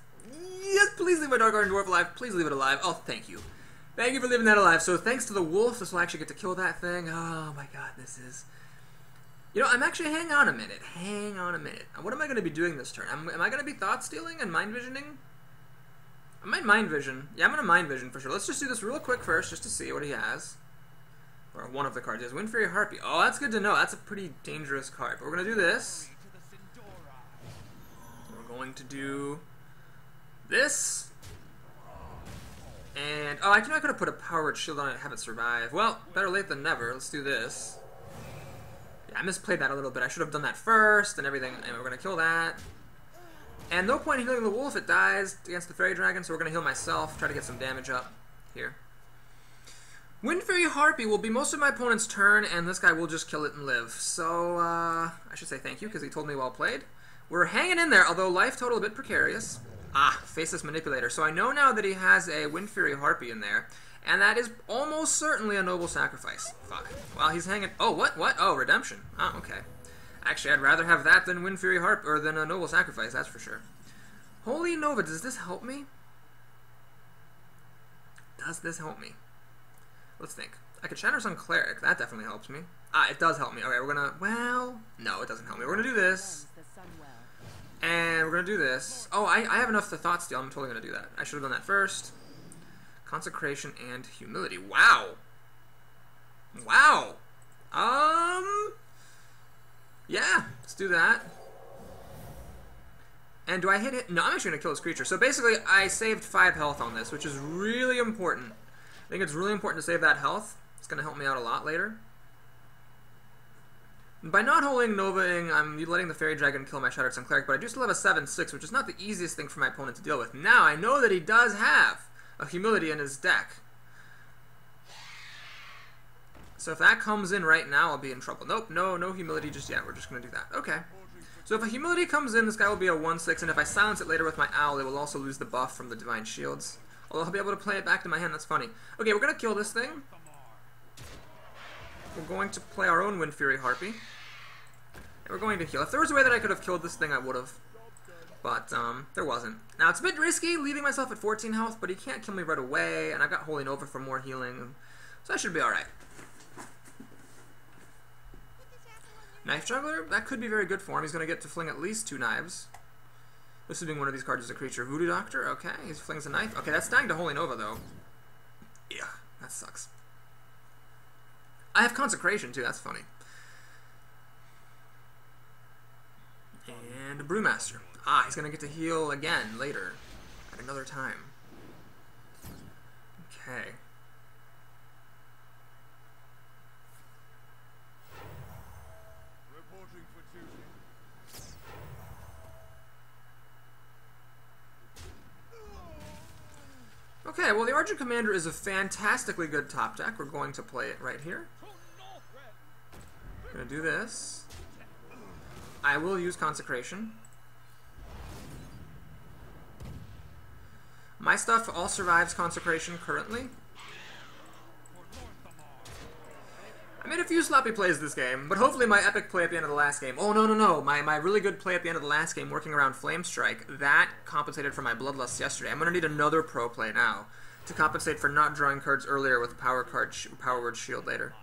Yes! Please leave my Dark Iron Dwarf alive. Please leave it alive. Oh, thank you. Thank you for leaving that alive. So thanks to the Wolf, this will actually get to kill that thing. Oh my god, this is... I'm actually... Hang on a minute. Hang on a minute. What am I going to be doing this turn? Am I going to be Thought Stealing and Mind Visioning? I might Mind Vision. Yeah, I'm going to Mind Vision for sure. Let's just do this real quick first, just to see what he has. Or one of the cards is Wind Fury Harpy. Oh, that's good to know. That's a pretty dangerous card. But we're going to do this. We're going to do this. And, I could have put a Powered Shield on it and have it survive. Well, better late than never. Let's do this. Yeah, I misplayed that a little bit. I should have done that first and everything. And we're going to kill that. And no point in healing the Wolf. It dies against the Fairy Dragon, so we're going to heal myself. Try to get some damage up here. Wind Fury Harpy will be most of my opponent's turn, and this guy will just kill it and live. So, I should say thank you, because he told me well played. We're hanging in there, although life total a bit precarious. Faceless Manipulator. So I know now that he has a Wind Fury Harpy in there, and that is almost certainly a Noble Sacrifice. Fuck. Well, he's hanging... Oh, what? Oh, Redemption. Okay. Actually, I'd rather have that than Wind Fury Harp, or than a Noble Sacrifice, that's for sure. Holy Nova, does this help me? Does this help me? Let's think. I could Shatter Sun Cleric. That definitely helps me. It does help me. Okay, we're gonna... Well... No, it doesn't help me. We're gonna do this. And we're gonna do this. Oh, I have enough to Thought Steal. I'm totally gonna do that. I should have done that first. Consecration and Humility. Wow! Wow! Yeah, let's do that. And do I hit it? No, I'm actually gonna kill this creature. So basically, I saved 5 health on this, which is really important. I think it's really important to save that health. It's going to help me out a lot later. By not holding Novaing, I'm letting the Fairy Dragon kill my Shattered Sun Cleric, but I do still have a 7/6, which is not the easiest thing for my opponent to deal with. Now, I know that he does have a Humility in his deck. So if that comes in right now, I'll be in trouble. Nope, no Humility just yet. We're just going to do that. Okay. So if a Humility comes in, this guy will be a 1/6, and if I silence it later with my Owl, it will also lose the buff from the Divine Shields. Although I'll be able to play it back to my hand, that's funny. Okay, we're going to kill this thing. We're going to play our own Wind Fury Harpy. We're going to heal. If there was a way that I could have killed this thing, I would have. But, there wasn't. Now, it's a bit risky leaving myself at 14 health, but he can't kill me right away, and I've got Holy Nova for more healing, so I should be alright. Knife Juggler? That could be very good for him. He's going to get to fling at least 2 knives. Assuming one of these cards is a creature. Voodoo Doctor? Okay, he flings a knife. Okay, that's dying to Holy Nova, though. Yeah, that sucks. I have Consecration, too. That's funny. And a Brewmaster. Ah, he's going to get to heal again later. At another time. Okay. Okay, well, the Argent Commander is a fantastically good top deck. We're going to play it right here. I'm going to do this. I will use Consecration. My stuff all survives Consecration currently. I made a few sloppy plays this game, but hopefully my epic play at the end of the last game. Oh, no. My really good play at the end of the last game, working around FLAMESTRIKE, that compensated for my Bloodlust yesterday. I'm going to need another pro play now to compensate for not drawing cards earlier with Power Word Shield later.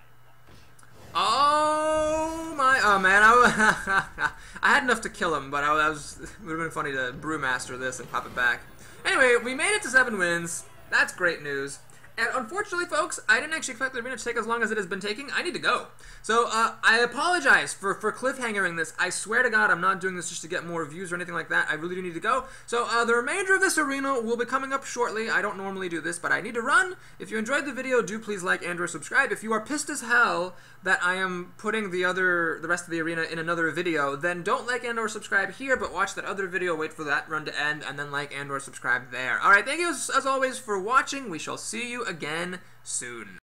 Oh man, I had enough to kill him, but it would have been funny to Brewmaster this and pop it back. Anyway, we made it to 7 wins. That's great news. And unfortunately, folks, I didn't actually expect the arena to take as long as it has been taking. I need to go. So, I apologize for cliffhangering this. I swear to God, I'm not doing this just to get more views or anything like that. I really do need to go. So, the remainder of this arena will be coming up shortly. I don't normally do this, but I need to run. If you enjoyed the video, do please like and or subscribe. If you are pissed as hell that I am putting the rest of the arena in another video, then don't like and or subscribe here, but watch that other video, wait for that run to end, and then like and or subscribe there. Alright, thank you as always for watching. We shall see you again soon.